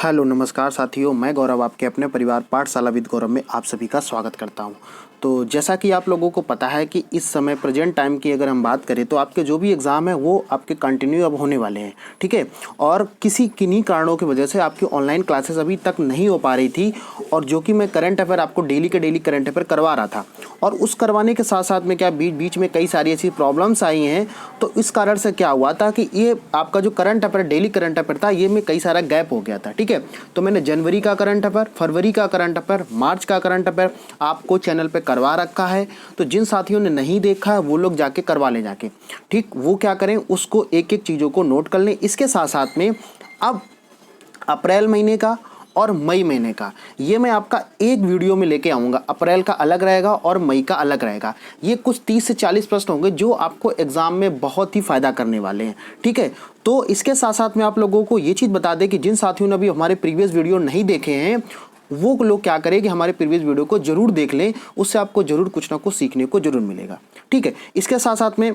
Hello नमस्कार साथियों, मैं गौरव आपके अपने परिवार पाठशाला विद गौरव में आप सभी का स्वागत करता हूं। तो जैसा कि आप लोगों को पता है कि इस समय प्रेजेंट टाइम की अगर हम बात करें तो आपके जो भी एग्ज़ाम है वो आपके कंटिन्यू अब होने वाले हैं, ठीक है। और किन्हीं कारणों की वजह से आपकी ऑनलाइन क्लासेस अभी तक नहीं हो पा रही थी, और जो कि मैं करंट अफेयर आपको डेली के डेली करंट अफेयर करवा रहा था, और उस करवाने के साथ साथ में क्या बीच बीच में कई सारी ऐसी प्रॉब्लम्स आई हैं। तो इस कारण से क्या हुआ था कि ये आपका जो current affair daily current affair था, ये में कई सारा गैप हो गया था, ठीक है। तो मैंने जनवरी का करंट अफेयर, फरवरी का करंट अफेयर, मार्च का करंट अफेयर आपको चैनल पे करवा रखा है। तो जिन साथियों ने नहीं देखा है वो लोग जाके करवा लें जाके, ठीक। वो क्या करें, उसको एक एक चीज़ों को नोट कर लें। इसके साथ साथ में अब अप्रैल महीने का और मई महीने का ये मैं आपका एक वीडियो में लेके आऊँगा। अप्रैल का अलग रहेगा और मई का अलग रहेगा। ये कुछ 30 से 40 प्रश्न होंगे जो आपको एग्जाम में बहुत ही फ़ायदा करने वाले हैं, ठीक है। तो इसके साथ साथ में आप लोगों को ये चीज़ बता दें कि जिन साथियों ने अभी हमारे प्रीवियस वीडियो नहीं देखे हैं वो लोग क्या करें कि हमारे प्रीवियस वीडियो को जरूर देख लें, उससे आपको जरूर कुछ ना कुछ सीखने को जरूर मिलेगा, ठीक है। इसके साथ साथ में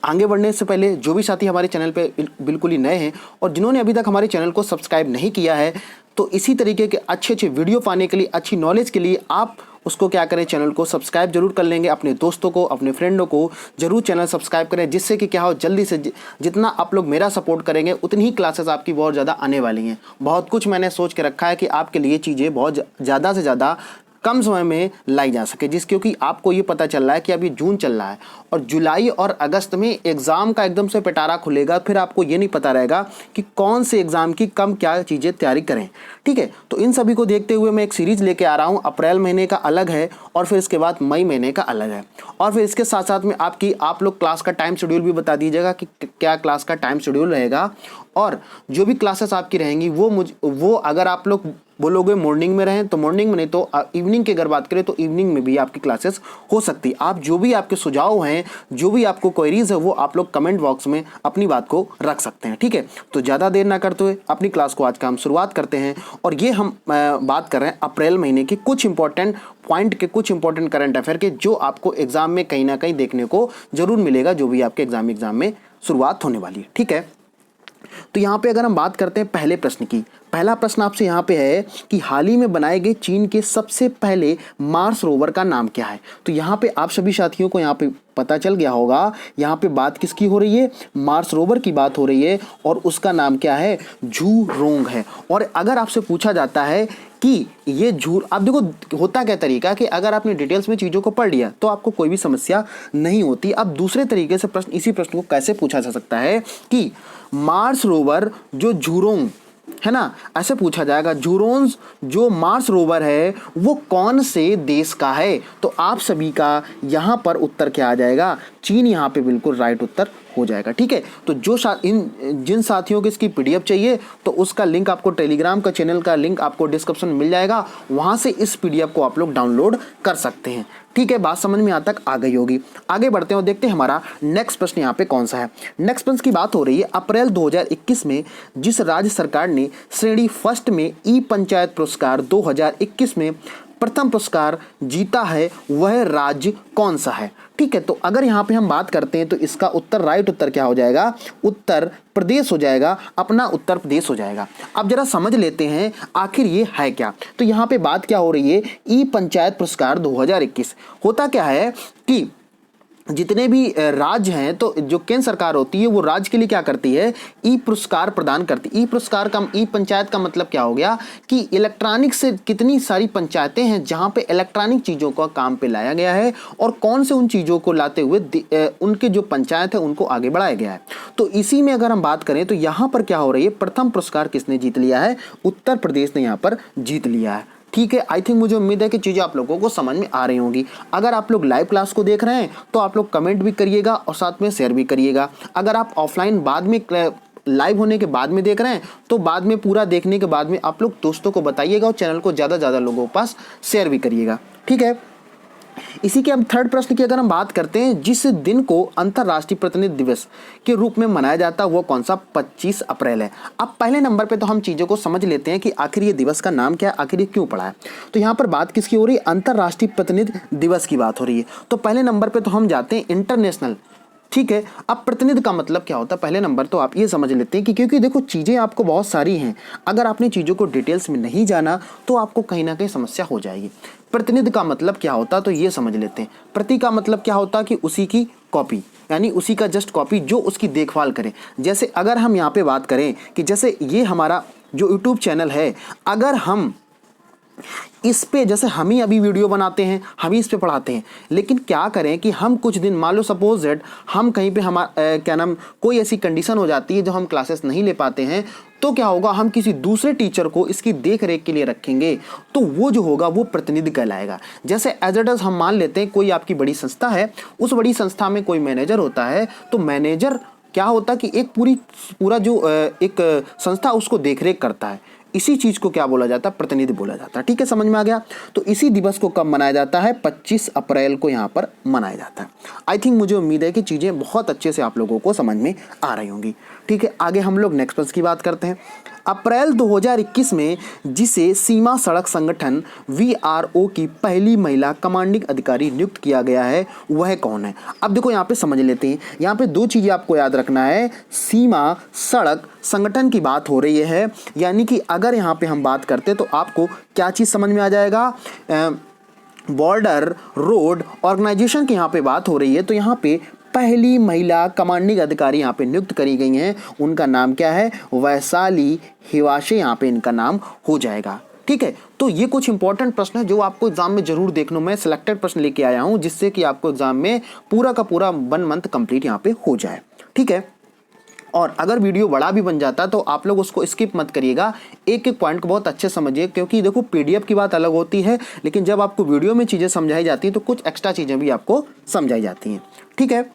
आगे बढ़ने से पहले जो भी साथी हमारे चैनल पे बिल्कुल ही नए हैं और जिन्होंने अभी तक हमारे चैनल को सब्सक्राइब नहीं किया है, तो इसी तरीके के अच्छे अच्छे वीडियो पाने के लिए, अच्छी नॉलेज के लिए आप उसको क्या करें, चैनल को सब्सक्राइब जरूर कर लेंगे। अपने दोस्तों को, अपने फ्रेंडों को जरूर चैनल सब्सक्राइब करें, जिससे कि क्या हो, जल्दी से जितना आप लोग मेरा सपोर्ट करेंगे उतनी ही क्लासेस आपकी बहुत ज़्यादा आने वाली हैं। बहुत कुछ मैंने सोच के रखा है कि आपके लिए चीज़ें बहुत ज़्यादा से ज़्यादा कम समय में लाई जा सके, क्योंकि आपको ये पता चल रहा है कि अभी जून चल रहा है और जुलाई और अगस्त में एग्ज़ाम का एकदम से पिटारा खुलेगा। फिर आपको ये नहीं पता रहेगा कि कौन से एग्ज़ाम की कम क्या चीज़ें तैयारी करें, ठीक है। तो इन सभी को देखते हुए मैं एक सीरीज़ लेके आ रहा हूँ। अप्रैल महीने का अलग है और फिर इसके बाद मई महीने का अलग है, और फिर इसके साथ साथ में आप लोग क्लास का टाइम शेड्यूल भी बता दीजिएगा कि क्या क्लास का टाइम शेड्यूल रहेगा। और जो भी क्लासेस आपकी रहेंगी वो अगर आप लोग बोलोगे मॉर्निंग में रहें तो मॉर्निंग में, नहीं तो इवनिंग की अगर बात करें तो इवनिंग में भी आपकी क्लासेस हो सकती है। आप जो भी आपके सुझाव हैं, जो भी आपको क्वेरीज है, वो आप लोग कमेंट बॉक्स में अपनी बात को रख सकते हैं, ठीक है। तो ज़्यादा देर ना करते हुए अपनी क्लास को आज का हम शुरुआत करते हैं। और ये हम बात कर रहे हैं अप्रैल महीने की कुछ इंपॉर्टेंट पॉइंट के, कुछ इंपॉर्टेंट करंट अफेयर के, जो आपको एग्जाम में कहीं ना कहीं देखने को जरूर मिलेगा, जो भी आपके एग्जाम में शुरुआत होने वाली है, ठीक है। तो यहाँ पे अगर हम बात करते हैं पहले प्रश्न की, पहला प्रश्न आपसे यहाँ पे है कि हाल ही में बनाए गए चीन के सबसे पहले मार्स रोवर का नाम क्या है। तो यहाँ पे आप सभी साथियों को यहाँ पे पता चल गया होगा, यहाँ पे बात किसकी हो रही है, मार्स रोवर की बात हो रही है, और उसका नाम क्या है, झूरोंग है। और अगर आपसे पूछा जाता है कि ये आप देखो होता क्या तरीका कि अगर आपने डिटेल्स में चीज़ों को पढ़ लिया तो आपको कोई भी समस्या नहीं होती। अब दूसरे तरीके से इसी प्रश्न को कैसे पूछा जा सकता है कि मार्स रोवर जो झूरोंग है ना, ऐसे पूछा जाएगा, झूरोंग जो मार्स रोवर है वो कौन से देश का है। तो आप सभी का यहाँ पर उत्तर क्या आ जाएगा, चीन यहाँ पे बिल्कुल राइट उत्तर हो जाएगा, ठीक है। तो जिन साथियों को इसकी पीडीएफ चाहिए तो उसका लिंक आपको टेलीग्राम का चैनल का लिंक आपको डिस्क्रिप्शन में मिल जाएगा, वहां से इस पीडीएफ को आप लोग डाउनलोड कर सकते हैं, ठीक है। बात समझ में यहाँ तक आ गई होगी। आगे बढ़ते हैं और देखते हैं हमारा नेक्स्ट प्रश्न यहाँ पे कौन सा है। नेक्स्ट प्रश्न की बात हो रही है अप्रैल 2021 में जिस राज्य सरकार ने श्रेणी फर्स्ट में ई पंचायत पुरस्कार 2021 में प्रथम पुरस्कार जीता है, वह राज्य कौन सा है, ठीक है। तो अगर यहाँ पे हम बात करते हैं तो इसका उत्तर, राइट उत्तर क्या हो जाएगा, उत्तर प्रदेश हो जाएगा, अपना उत्तर प्रदेश हो जाएगा। अब जरा समझ लेते हैं आखिर ये है क्या। तो यहाँ पे बात क्या हो रही है, ई पंचायत पुरस्कार 2021 होता क्या है कि जितने भी राज्य हैं, तो जो केंद्र सरकार होती है वो राज्य के लिए क्या करती है, ई पुरस्कार प्रदान करती है। ई पुरस्कार का, ई पंचायत का मतलब क्या हो गया कि इलेक्ट्रॉनिक से कितनी सारी पंचायतें हैं जहां पे इलेक्ट्रॉनिक चीज़ों का काम पे लाया गया है, और कौन से उन चीज़ों को लाते हुए उनके जो पंचायत है उनको आगे बढ़ाया गया है। तो इसी में अगर हम बात करें तो यहाँ पर क्या हो रही है, प्रथम पुरस्कार किसने जीत लिया है, उत्तर प्रदेश ने यहाँ पर जीत लिया है, ठीक है। आई थिंक मुझे उम्मीद है कि चीज़ें आप लोगों को समझ में आ रही होंगी। अगर आप लोग लाइव क्लास को देख रहे हैं तो आप लोग कमेंट भी करिएगा और साथ में शेयर भी करिएगा। अगर आप ऑफलाइन बाद में लाइव होने के बाद में देख रहे हैं तो बाद में पूरा देखने के बाद में आप लोग दोस्तों को बताइएगा और चैनल को ज़्यादा से ज़्यादा लोगों के पास शेयर भी करिएगा, ठीक है। इसी के अब थर्ड प्रश्न की अगर हम बात करते हैं, जिस दिन को अंतर्राष्ट्रीय प्रतिनिधि दिवस के रूप में मनाया जाता है वो कौन सा, 25 अप्रैल है। अब पहले नंबर पे तो हम चीज़ों को समझ लेते हैं कि आखिर ये दिवस का नाम क्या है, आखिर ये क्यों पड़ा है। तो यहाँ पर बात किसकी हो रही है, अंतर्राष्ट्रीय प्रतिनिधि दिवस की बात हो रही है। तो पहले नंबर पर तो हम जाते हैं इंटरनेशनल ठीक है। अब प्रतिनिधि का मतलब क्या होता है, पहले नंबर तो आप ये समझ लेते हैं कि क्योंकि देखो चीज़ें आपको बहुत सारी हैं, अगर आपने चीज़ों को डिटेल्स में नहीं जाना तो आपको कहीं ना कहीं समस्या हो जाएगी। प्रतिनिधि का मतलब क्या होता तो ये समझ लेते हैं। प्रति का मतलब क्या होता कि उसी की कॉपी, यानी उसी का जस्ट कॉपी जो उसकी देखभाल करे। जैसे अगर हम यहाँ पे बात करें कि जैसे ये हमारा जो यूट्यूब चैनल है, अगर हम इस पे जैसे हम ही अभी वीडियो बनाते हैं, हम ही इस पे पढ़ाते हैं, लेकिन क्या करें कि हम कुछ दिन मान लो सपोज दैट हम कहीं पे हमारा क्या नाम कोई ऐसी कंडीशन हो जाती है जो हम क्लासेस नहीं ले पाते हैं, तो क्या होगा, हम किसी दूसरे टीचर को इसकी देख रेख के लिए रखेंगे, तो वो जो होगा वो प्रतिनिधि कहलाएगा। जैसे एज इट इज हम मान लेते हैं कोई आपकी बड़ी संस्था है, उस बड़ी संस्था में कोई मैनेजर होता है, तो मैनेजर क्या होता कि एक पूरा जो एक संस्था उसको देख रेख करता है, इसी चीज को क्या बोला जाता है, प्रतिनिधि बोला जाता है। ठीक है, समझ में आ गया। तो इसी दिवस को कब मनाया जाता है, 25 अप्रैल को यहाँ पर मनाया जाता है। आई थिंक मुझे उम्मीद है कि चीजें बहुत अच्छे से आप लोगों को समझ में आ रही होंगी। ठीक है, आगे हम लोग नेक्स्ट पक्ष की बात करते हैं। अप्रैल 2021 में जिसे सीमा सड़क संगठन VRO की पहली महिला कमांडिंग अधिकारी नियुक्त किया गया है, वह कौन है। अब देखो यहाँ पे समझ लेते हैं, यहाँ पे दो चीजें आपको याद रखना है। सीमा सड़क संगठन की बात हो रही है, यानी कि अगर यहाँ पे हम बात करते तो आपको क्या चीज समझ में आ जाएगा, बॉर्डर रोड ऑर्गेनाइजेशन की यहाँ पे बात हो रही है। तो यहाँ पे पहली महिला कमांडिंग अधिकारी यहाँ पे नियुक्त करी गई हैं, उनका नाम क्या है, वैशाली हिवाशे यहाँ पे इनका नाम हो जाएगा। ठीक है, तो ये कुछ इंपॉर्टेंट प्रश्न है जो आपको एग्जाम में जरूर देखना। मैं सिलेक्टेड प्रश्न लेके आया हूँ जिससे कि आपको एग्जाम में पूरा का पूरा 1 मंथ कंप्लीट यहाँ पे हो जाए। ठीक है, और अगर वीडियो बड़ा भी बन जाता तो आप लोग उसको स्किप मत करिएगा, एक एक पॉइंट को बहुत अच्छे समझिए, क्योंकि देखो PDF की बात अलग होती है, लेकिन जब आपको वीडियो में चीज़ें समझाई जाती हैं तो कुछ एक्स्ट्रा चीज़ें भी आपको समझाई जाती हैं। ठीक है,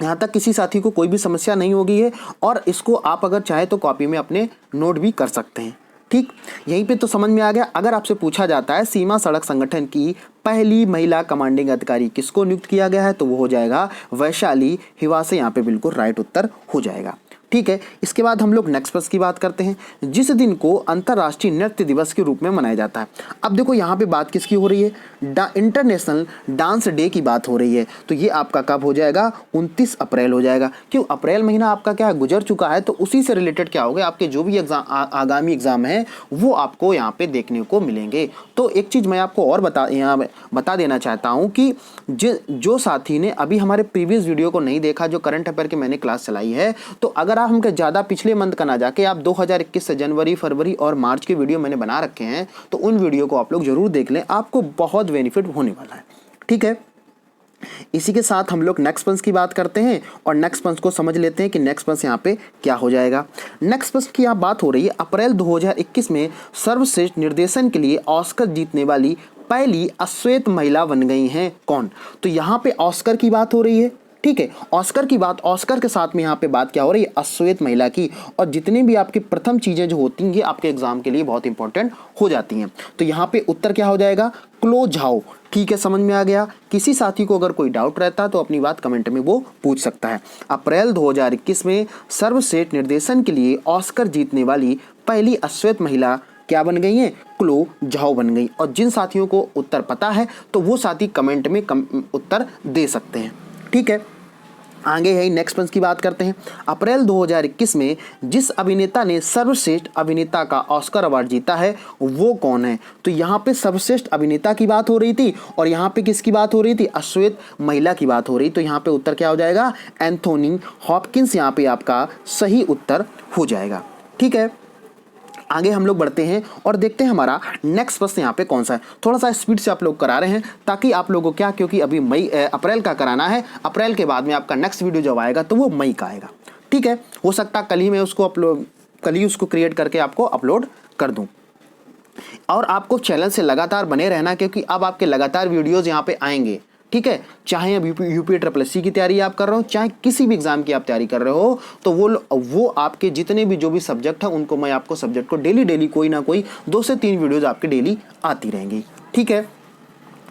यहाँ तक किसी साथी को कोई भी समस्या नहीं होगी है, और इसको आप अगर चाहे तो कॉपी में अपने नोट भी कर सकते हैं। ठीक, यहीं पे तो समझ में आ गया। अगर आपसे पूछा जाता है सीमा सड़क संगठन की पहली महिला कमांडिंग अधिकारी किसको नियुक्त किया गया है, तो वो हो जाएगा वैशाली हिवासे, यहाँ पे बिल्कुल राइट उत्तर हो जाएगा। ठीक है, इसके बाद हम लोग नेक्स्ट प्रश्न की बात करते हैं, जिस दिन को अंतर्राष्ट्रीय नृत्य दिवस के रूप में मनाया जाता है। अब देखो यहाँ पे बात किसकी हो रही है, इंटरनेशनल डांस डे की बात हो रही है। तो ये आपका कब हो जाएगा, 29 अप्रैल हो जाएगा। क्यों, अप्रैल महीना आपका क्या गुजर चुका है, तो उसी से रिलेटेड क्या हो गया, आपके जो भी एग्जाम आगामी एग्जाम है वो आपको यहाँ पे देखने को मिलेंगे। तो एक चीज़ मैं आपको और बता देना चाहता हूँ कि जो साथी ने अभी हमारे प्रीवियस वीडियो को नहीं देखा, जो करंट अफेयर की मैंने क्लास चलाई है, तो अगर आप हमके ज़्यादा पिछले मंथ का ना जाके आप 2021 से जनवरी, फरवरी और मार्च के वीडियो मैंने बना रखे हैं, तो उन वीडियो को आप लोग जरूर देख लें, आपको बहुत बेनिफिट होने वाला है। ठीक है, इसी के साथ हम लोग नेक्स्ट पंच की बात करते हैं, और नेक्स्ट पंच को समझ लेते हैं कि नेक्स्ट पंच यहाँ पे क्या हो जाएगा। नेक्स्ट पंच की यहाँ बात हो रही है, अप्रैल 2021 में सर्वश्रेष्ठ निर्देशन के ऑस्कर जीतने वाली पहली अश्वेत महिला बन गई हैं कौन। तो यहाँ पे ऑस्कर की बात हो रही है। ठीक है, ऑस्कर की बात, ऑस्कर के साथ में यहाँ पे बात क्या हो रही है, अश्वेत महिला की। और जितनी भी आपकी प्रथम चीजें जो होती हैं ये आपके एग्जाम के लिए बहुत इंपॉर्टेंट हो जाती हैं। तो यहाँ पे उत्तर क्या हो जाएगा, क्लो झाओ। ठीक है, समझ में आ गया। किसी साथी को अगर कोई डाउट रहता है तो अपनी बात कमेंट में वो पूछ सकता है। अप्रैल 2021 में सर्वश्रेष्ठ निर्देशन के लिए ऑस्कर जीतने वाली पहली अश्वेत महिला क्या बन गई हैं, क्लो झाओ बन गई। और जिन साथियों को उत्तर पता है तो वो साथी कमेंट में उत्तर दे सकते हैं। ठीक है, आगे है नेक्स्ट पंच की बात करते हैं। अप्रैल 2021 में जिस अभिनेता ने सर्वश्रेष्ठ अभिनेता का ऑस्कर अवार्ड जीता है वो कौन है। तो यहाँ पे सर्वश्रेष्ठ अभिनेता की बात हो रही थी, और यहाँ पे किसकी बात हो रही थी, अश्वेत महिला की बात हो रही। तो यहाँ पे उत्तर क्या हो जाएगा, एंथोनी हॉपकिंस यहाँ पे आपका सही उत्तर हो जाएगा। ठीक है, आगे हम लोग बढ़ते हैं और देखते हैं हमारा नेक्स्ट प्रश्न यहाँ पे कौन सा है। थोड़ा सा स्पीड से आप लोग करा रहे हैं ताकि आप लोगों को क्या, क्योंकि अभी अप्रैल का कराना है, अप्रैल के बाद में आपका नेक्स्ट वीडियो जब आएगा तो वो मई का आएगा। ठीक है, हो सकता है कल ही उसको क्रिएट करके आपको अपलोड कर दूँ। और आपको चैनल से लगातार बने रहना, क्योंकि अब आपके लगातार वीडियोज़ यहाँ पे आएंगे। ठीक है, चाहे अब UPSSC की तैयारी आप कर रहे हो, चाहे किसी भी एग्जाम की आप तैयारी कर रहे हो, तो वो आपके जितने भी जो भी सब्जेक्ट है उनको मैं आपको सब्जेक्ट को डेली कोई ना कोई 2 से 3 वीडियोज आपके डेली आती रहेंगी। ठीक है,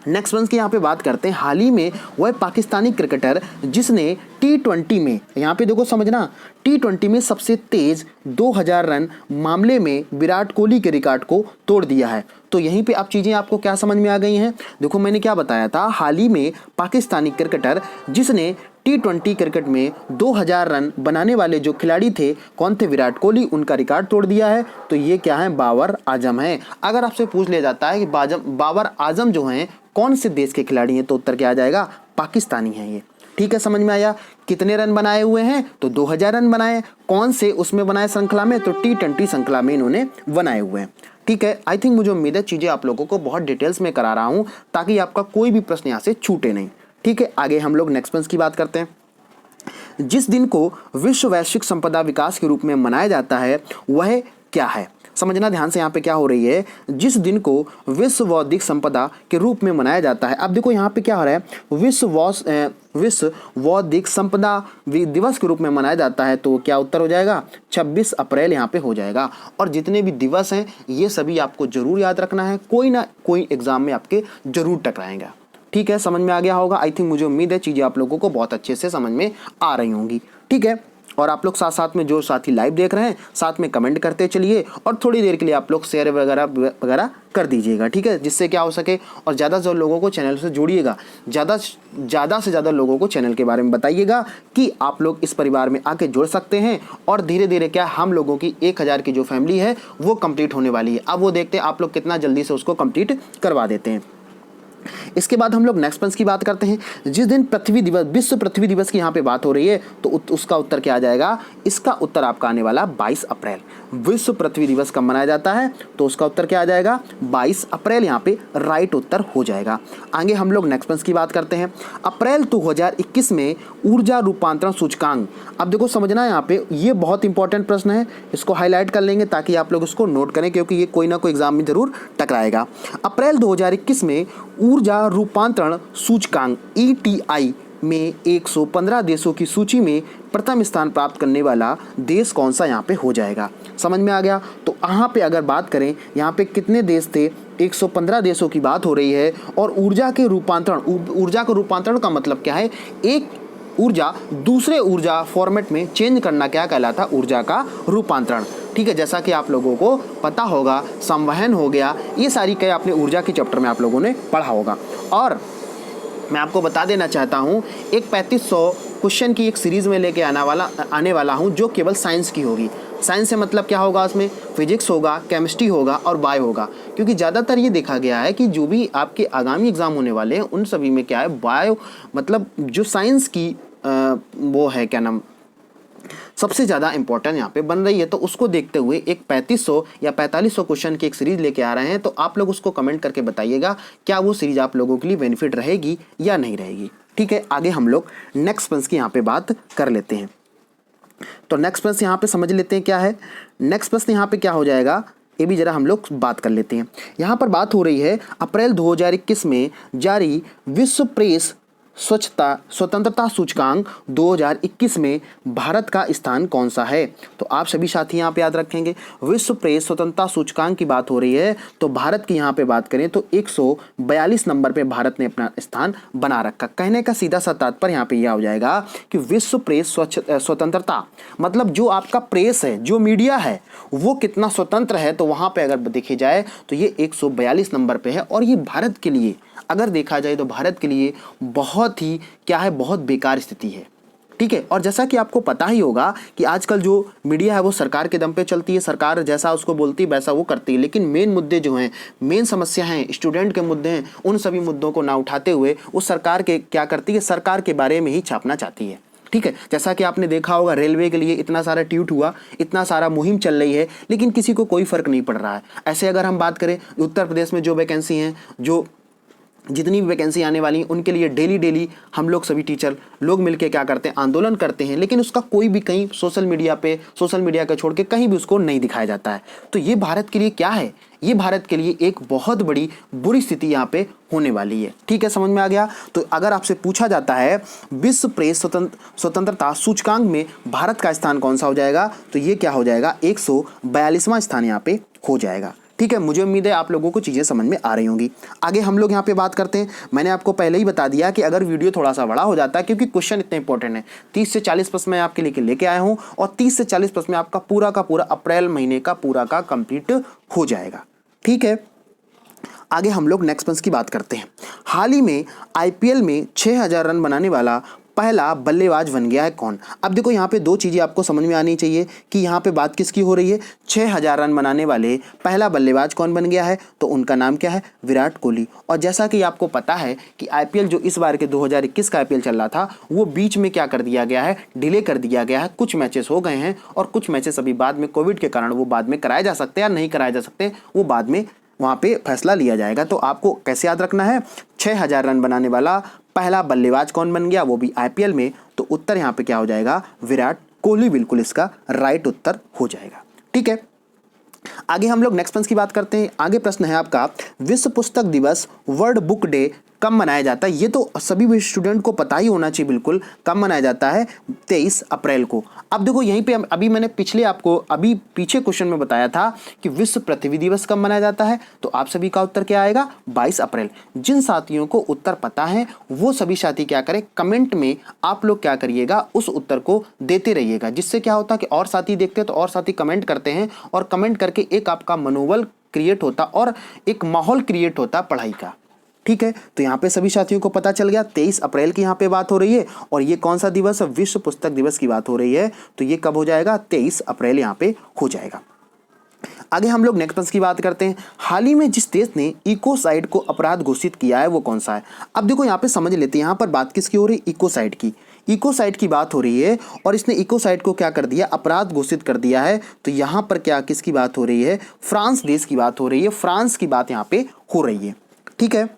नेक्स्ट वन की यहाँ पे बात करते हैं। हाल ही में वह पाकिस्तानी क्रिकेटर जिसने T20 में, यहाँ पे देखो समझना, T20 में सबसे तेज 2000 रन मामले में विराट कोहली के रिकॉर्ड को तोड़ दिया है। तो यहीं पे आप चीज़ें आपको क्या समझ में आ गई हैं। देखो मैंने क्या बताया था, हाल ही में पाकिस्तानी क्रिकेटर जिसने T20 क्रिकेट में 2000 रन बनाने वाले जो खिलाड़ी थे कौन थे? विराट कोहली, उनका रिकॉर्ड तोड़ दिया है। तो ये क्या है? बाबर आजम है। अगर आपसे पूछ लिया जाता है कि बाबर आजम जो हैं कौन से देश के खिलाड़ी हैं, तो उत्तर क्या आ जाएगा? पाकिस्तानी हैं ये। ठीक है, समझ में आया? कितने रन बनाए हुए हैं? तो 2000 रन बनाए। कौन से उसमें बनाए श्रृंखला में? तो T20 श्रृंखला में इन्होंने बनाए हुए हैं। ठीक है, आई थिंक मुझे उम्मीद है चीज़ें आप लोगों को बहुत डिटेल्स में करा रहा हूँ ताकि आपका कोई भी प्रश्न यहाँ से छूटे नहीं। ठीक है, आगे हम लोग नेक्स्ट प्रश्न की बात करते हैं। जिस दिन को विश्व वैश्विक संपदा विकास के रूप में मनाया जाता है वह क्या है? समझना ध्यान से, यहाँ पे क्या हो रही है? जिस दिन को विश्व बौद्धिक संपदा के रूप में मनाया जाता है। अब देखो यहाँ पे क्या हो रहा है? विश्व बौद्धिक संपदा दिवस के रूप में मनाया जाता है। तो क्या उत्तर हो जाएगा? 26 अप्रैल यहाँ पे हो जाएगा। और जितने भी दिवस हैं ये सभी आपको जरूर याद रखना है, कोई ना कोई एग्जाम में आपके जरूर टकराएंगा। ठीक है, समझ में आ गया होगा। आई थिंक मुझे उम्मीद है चीज़ें आप लोगों को बहुत अच्छे से समझ में आ रही होंगी। ठीक है, और आप लोग साथ साथ में जो साथी लाइव देख रहे हैं साथ में कमेंट करते चलिए और थोड़ी देर के लिए आप लोग शेयर वगैरह कर दीजिएगा। ठीक है, जिससे क्या हो सके और ज़्यादा से लोगों को चैनल से जोड़िएगा, ज़्यादा से ज़्यादा लोगों को चैनल के बारे में बताइएगा कि आप लोग इस परिवार में आके जुड़ सकते हैं। और धीरे धीरे क्या हम लोगों की 1000 की जो फैमिली है वो कंप्लीट होने वाली है। अब वो देखते हैं आप लोग कितना जल्दी से उसको कंप्लीट करवा देते हैं। इसके बाद हम लोग नेक्स्ट पंच की बात करते हैं। जिस दिन पृथ्वी दिवस, विश्व पृथ्वी दिवस की यहाँ पे बात हो रही है तो उसका उत्तर क्या आ जाएगा? इसका उत्तर आपका आने वाला 22 अप्रैल। विश्व पृथ्वी दिवस कब मनाया जाता है? तो उसका उत्तर क्या आ जाएगा? 22 अप्रैल यहाँ पे राइट उत्तर हो जाएगा। आगे हम लोग नेक्स्ट पंच की बात करते हैं। अप्रैल 2021 में ऊर्जा रूपांतरण सूचकांक। अब देखो समझना यहाँ पे, ये बहुत इंपॉर्टेंट प्रश्न है, इसको हाईलाइट कर लेंगे ताकि आप लोग इसको नोट करें क्योंकि ये कोई ना कोई एग्जाम में जरूर टकराएगा। अप्रैल 2021 में ऊर्जा रूपांतरण सूचकांक ETI में 115 देशों की सूची में प्रथम स्थान प्राप्त करने वाला देश कौन सा यहाँ पे हो जाएगा? समझ में आ गया? तो यहाँ पे अगर बात करें यहाँ पे कितने देश थे? 115 देशों की बात हो रही है। और ऊर्जा के रूपांतरण का मतलब क्या है? एक ऊर्जा दूसरे ऊर्जा फॉर्मेट में चेंज करना क्या कहलाता? ऊर्जा का रूपांतरण। ठीक है, जैसा कि आप लोगों को पता होगा संवहन हो गया, ये सारी कई आपने ऊर्जा के चैप्टर में आप लोगों ने पढ़ा होगा। और मैं आपको बता देना चाहता हूँ एक 3500 क्वेश्चन की एक सीरीज़ में लेके आने वाला हूँ जो केवल साइंस की होगी। साइंस से मतलब क्या होगा? उसमें फिजिक्स होगा, केमिस्ट्री होगा और बायो होगा। क्योंकि ज़्यादातर ये देखा गया है कि जो भी आपके आगामी एग्जाम होने वाले हैं उन सभी में क्या है, बायो मतलब जो साइंस की वो है क्या नाम सबसे ज़्यादा इंपॉर्टेंट यहाँ पे बन रही है। तो उसको देखते हुए एक 3500 या 4500 क्वेश्चन की एक सीरीज़ लेके आ रहे हैं। तो आप लोग उसको कमेंट करके बताइएगा क्या वो सीरीज़ आप लोगों के लिए बेनिफिट रहेगी या नहीं रहेगी। ठीक है, आगे हम लोग नेक्स्ट पंच की यहाँ पे बात कर लेते हैं। तो नेक्स्ट प्रश्न यहाँ पे समझ लेते हैं क्या है। नेक्स्ट प्रश्न यहाँ पे क्या हो जाएगा ये भी जरा हम लोग बात कर लेते हैं। यहाँ पर बात हो रही है अप्रैल 2021 में जारी विश्व प्रेस स्वतंत्रता सूचकांक 2021 में भारत का स्थान कौन सा है? तो आप सभी साथी यहाँ पे याद रखेंगे विश्व प्रेस स्वतंत्रता सूचकांक की बात हो रही है। तो भारत की यहाँ पे बात करें तो 142 नंबर पे भारत ने अपना स्थान बना रखा। कहने का सीधा सा तात्पर्य यहाँ पे यह हो जाएगा कि विश्व प्रेस स्वतंत्रता मतलब जो आपका प्रेस है, जो मीडिया है वो कितना स्वतंत्र है। तो वहाँ पे अगर देखे जाए तो ये 142 नंबर पे है। और ये भारत के लिए अगर देखा जाए तो भारत के लिए बहुत ही क्या है, बहुत बेकार स्थिति है। ठीक है, और जैसा कि आपको पता ही होगा कि आजकल जो मीडिया है वो सरकार के दम पे चलती है, सरकार जैसा उसको बोलती है वैसा वो करती है। लेकिन मेन मुद्दे जो हैं, मेन समस्या हैं, स्टूडेंट के मुद्दे हैं, उन सभी मुद्दों को ना उठाते हुए वो सरकार के क्या करती है, सरकार के बारे में ही छापना चाहती है। ठीक है, जैसा कि आपने देखा होगा रेलवे के लिए इतना सारा ट्वीट हुआ, इतना सारा मुहिम चल रही है, लेकिन किसी को कोई फर्क नहीं पड़ रहा है। ऐसे अगर हम बात करें उत्तर प्रदेश में जो वैकेंसी हैं, जो जितनी भी वैकेंसी आने वाली हैं उनके लिए डेली हम लोग सभी टीचर लोग मिलके क्या करते हैं, आंदोलन करते हैं। लेकिन उसका कोई भी कहीं सोशल मीडिया का छोड़ के कहीं भी उसको नहीं दिखाया जाता है। तो ये भारत के लिए क्या है, ये भारत के लिए एक बहुत बड़ी बुरी स्थिति यहाँ पे होने वाली है। ठीक है, समझ में आ गया। तो अगर आपसे पूछा जाता है विश्व प्रेस स्वतंत्रता सूचकांक में भारत का स्थान कौन सा हो जाएगा, तो ये क्या हो जाएगा, 142वां स्थान यहाँ पे हो जाएगा। ठीक है, मुझे उम्मीद है आप लोगों को चीज़ें समझ में आ रही होंगी। आगे हम लोग यहाँ पे बात करते हैं। मैंने आपको पहले ही बता दिया कि अगर वीडियो थोड़ा सा बड़ा हो जाता है क्योंकि क्वेश्चन इतने इंपॉर्टेंट है, 30 से 40 प्रश्न मैं आपके लेके आया हूँ और 30 से 40 प्रश्न में आपका पूरा का पूरा अप्रैल महीने का पूरा का कंप्लीट हो जाएगा। ठीक है, आगे हम लोग नेक्स्ट प्रश्न की बात करते हैं। हाल ही में IPL में 6000 रन बनाने वाला पहला बल्लेबाज बन गया है कौन। अब देखो यहाँ पे दो चीज़ें आपको समझ में आनी चाहिए कि यहाँ पे बात किसकी हो रही है। 6000 रन बनाने वाले पहला बल्लेबाज कौन बन गया है, तो उनका नाम क्या है, विराट कोहली। और जैसा कि आपको पता है कि आईपीएल जो इस बार के 2021 का आईपीएल चल रहा था वो बीच में क्या कर दिया गया है, डिले कर दिया गया है। कुछ मैचेस हो गए हैं और कुछ मैचेस अभी बाद में कोविड के कारण वो बाद में कराए जा सकते हैं या नहीं कराए जा सकते, वो बाद में वहाँ पे फैसला लिया जाएगा। तो आपको कैसे याद रखना है, 6000 रन बनाने वाला पहला बल्लेबाज कौन बन गया, वो भी आईपीएल में। तो उत्तर यहाँ पे क्या हो जाएगा, विराट कोहली बिल्कुल इसका राइट उत्तर हो जाएगा। ठीक है, आगे हम लोग नेक्स्ट प्रश्न की बात करते हैं। आगे प्रश्न है आपका, विश्व पुस्तक दिवस वर्ल्ड बुक डे कब मनाया जाता है। ये तो सभी भी स्टूडेंट को पता ही होना चाहिए बिल्कुल, कब मनाया जाता है, 23 अप्रैल को। अब देखो यहीं पे अभी मैंने अभी पीछे क्वेश्चन में बताया था कि विश्व पृथ्वी दिवस कब मनाया जाता है, तो आप सभी का उत्तर क्या आएगा, 22 अप्रैल। जिन साथियों को उत्तर पता है वो सभी साथी क्या करें, कमेंट में आप लोग क्या करिएगा, उस उत्तर को देते रहिएगा। जिससे क्या होता है कि और साथी देखते हैं तो और साथी कमेंट करते हैं, और कमेंट करके एक आपका मनोबल क्रिएट होता और एक माहौल क्रिएट होता पढ़ाई का। ठीक है, तो यहाँ पे सभी साथियों को पता चल गया 23 अप्रैल की यहाँ पे बात हो रही है। और ये कौन सा दिवस है, विश्व पुस्तक दिवस की बात हो रही है। तो ये कब हो जाएगा, 23 अप्रैल यहाँ पे हो जाएगा। आगे हम लोग नेक्स्ट प्रश्न की बात करते हैं। हाल ही में जिस देश ने इकोसाइड को अपराध घोषित किया है वो कौन सा है। अब देखो यहाँ पे समझ लेते हैं, यहाँ पर बात किसकी हो रही है, इकोसाइड की। इकोसाइड की बात हो रही है और इसने इकोसाइड को क्या कर दिया, अपराध घोषित कर दिया है। तो यहाँ पर क्या किसकी बात हो रही है, फ्रांस देश की बात हो रही है। फ्रांस की बात यहाँ पे हो रही है। ठीक है,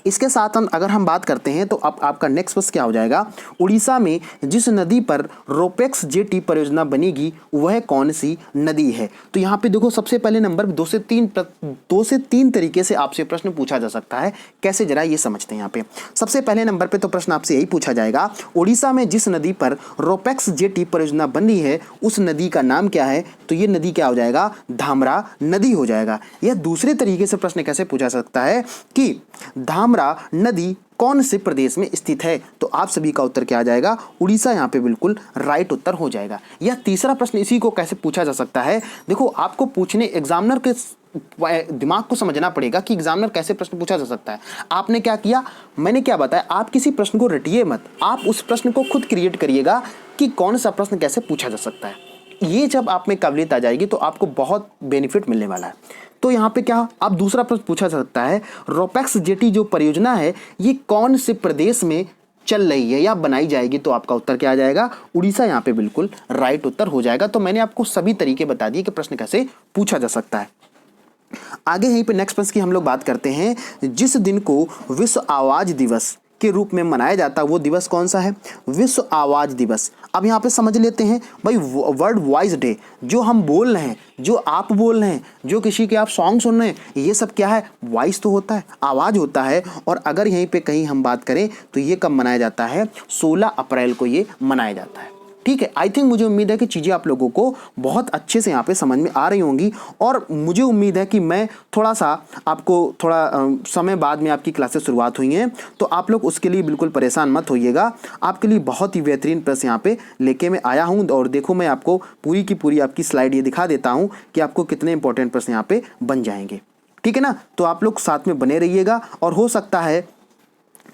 इसके साथ अगर हम बात करते हैं तो अब आपका नेक्स्ट प्रश्न क्या हो जाएगा, उड़ीसा में जिस नदी पर रोपेक्स जेटी परियोजना बनेगी वह कौन सी नदी है। तो यहाँ पे देखो सबसे पहले नंबर 2 से 3 तरीके से आपसे प्रश्न पूछा जा सकता है। कैसे, जरा ये समझते हैं। यहाँ पे सबसे पहले नंबर पे तो प्रश्न आपसे यही पूछा जाएगा, उड़ीसा में जिस नदी पर रोपेक्स जेटी परियोजना बनी है उस नदी का नाम क्या है। तो ये नदी क्या हो जाएगा, धामरा नदी हो जाएगा। यह दूसरे तरीके से प्रश्न कैसे पूछा सकता है कि धामरा नदी कौन से प्रदेश में स्थित है। तो आप सभी का उत्तर क्या आ जाएगा, उड़ीसा यहाँ पे बिल्कुल राइट उत्तर हो जाएगा। यह तीसरा प्रश्न इसी को कैसे पूछा जा सकता है। देखो आपको पूछने एग्जामिनर के दिमाग को समझना पड़ेगा कि एग्जामिनर कैसे प्रश्न पूछा जा सकता है। आपने क्या किया, मैंने क्या बताया, आप किसी प्रश्न को रटिए मत, आप उस प्रश्न को खुद क्रिएट करिएगा कि कौन सा प्रश्न कैसे पूछा जा सकता है। ये जब आप में काबिलियत आ जाएगी तो आपको बहुत बेनिफिट मिलने वाला है। तो यहाँ पे क्या, अब दूसरा प्रश्न पूछा जा सकता है, रोपेक्स जेटी जो परियोजना है ये कौन से प्रदेश में चल रही है या बनाई जाएगी। तो आपका उत्तर क्या आ जाएगा, उड़ीसा यहाँ पे बिल्कुल राइट उत्तर हो जाएगा। तो मैंने आपको सभी तरीके बता दिए कि प्रश्न कैसे पूछा जा सकता है। आगे यहीं पे नेक्स्ट प्रश्न की हम लोग बात करते हैं, जिस दिन को विश्व आवाज दिवस के रूप में मनाया जाता है वो दिवस कौन सा है, विश्व आवाज दिवस। अब यहाँ पे समझ लेते हैं भाई, वर्ल्ड वॉइस डे, जो हम बोल रहे हैं, जो आप बोल रहे हैं, जो किसी के आप सॉन्ग सुन रहे हैं, ये सब क्या है, वॉइस तो होता है, आवाज़ होता है। और अगर यहीं पे कहीं हम बात करें तो ये कब मनाया जाता है, 16 अप्रैल को ये मनाया जाता है। ठीक है, आई थिंक मुझे उम्मीद है कि चीज़ें आप लोगों को बहुत अच्छे से यहाँ पे समझ में आ रही होंगी। और मुझे उम्मीद है कि मैं थोड़ा सा आपको समय बाद में आपकी क्लासेस शुरुआत हुई हैं, तो आप लोग उसके लिए बिल्कुल परेशान मत होइएगा। आपके लिए बहुत ही बेहतरीन प्रश्न यहाँ पे लेके मैं आया हूँ। और देखो मैं आपको पूरी की पूरी आपकी स्लाइड ये दिखा देता हूँ कि आपको कितने इंपॉर्टेंट प्रश्न यहाँ पे बन जाएंगे। ठीक है ना, तो आप लोग साथ में बने रहिएगा। और हो सकता है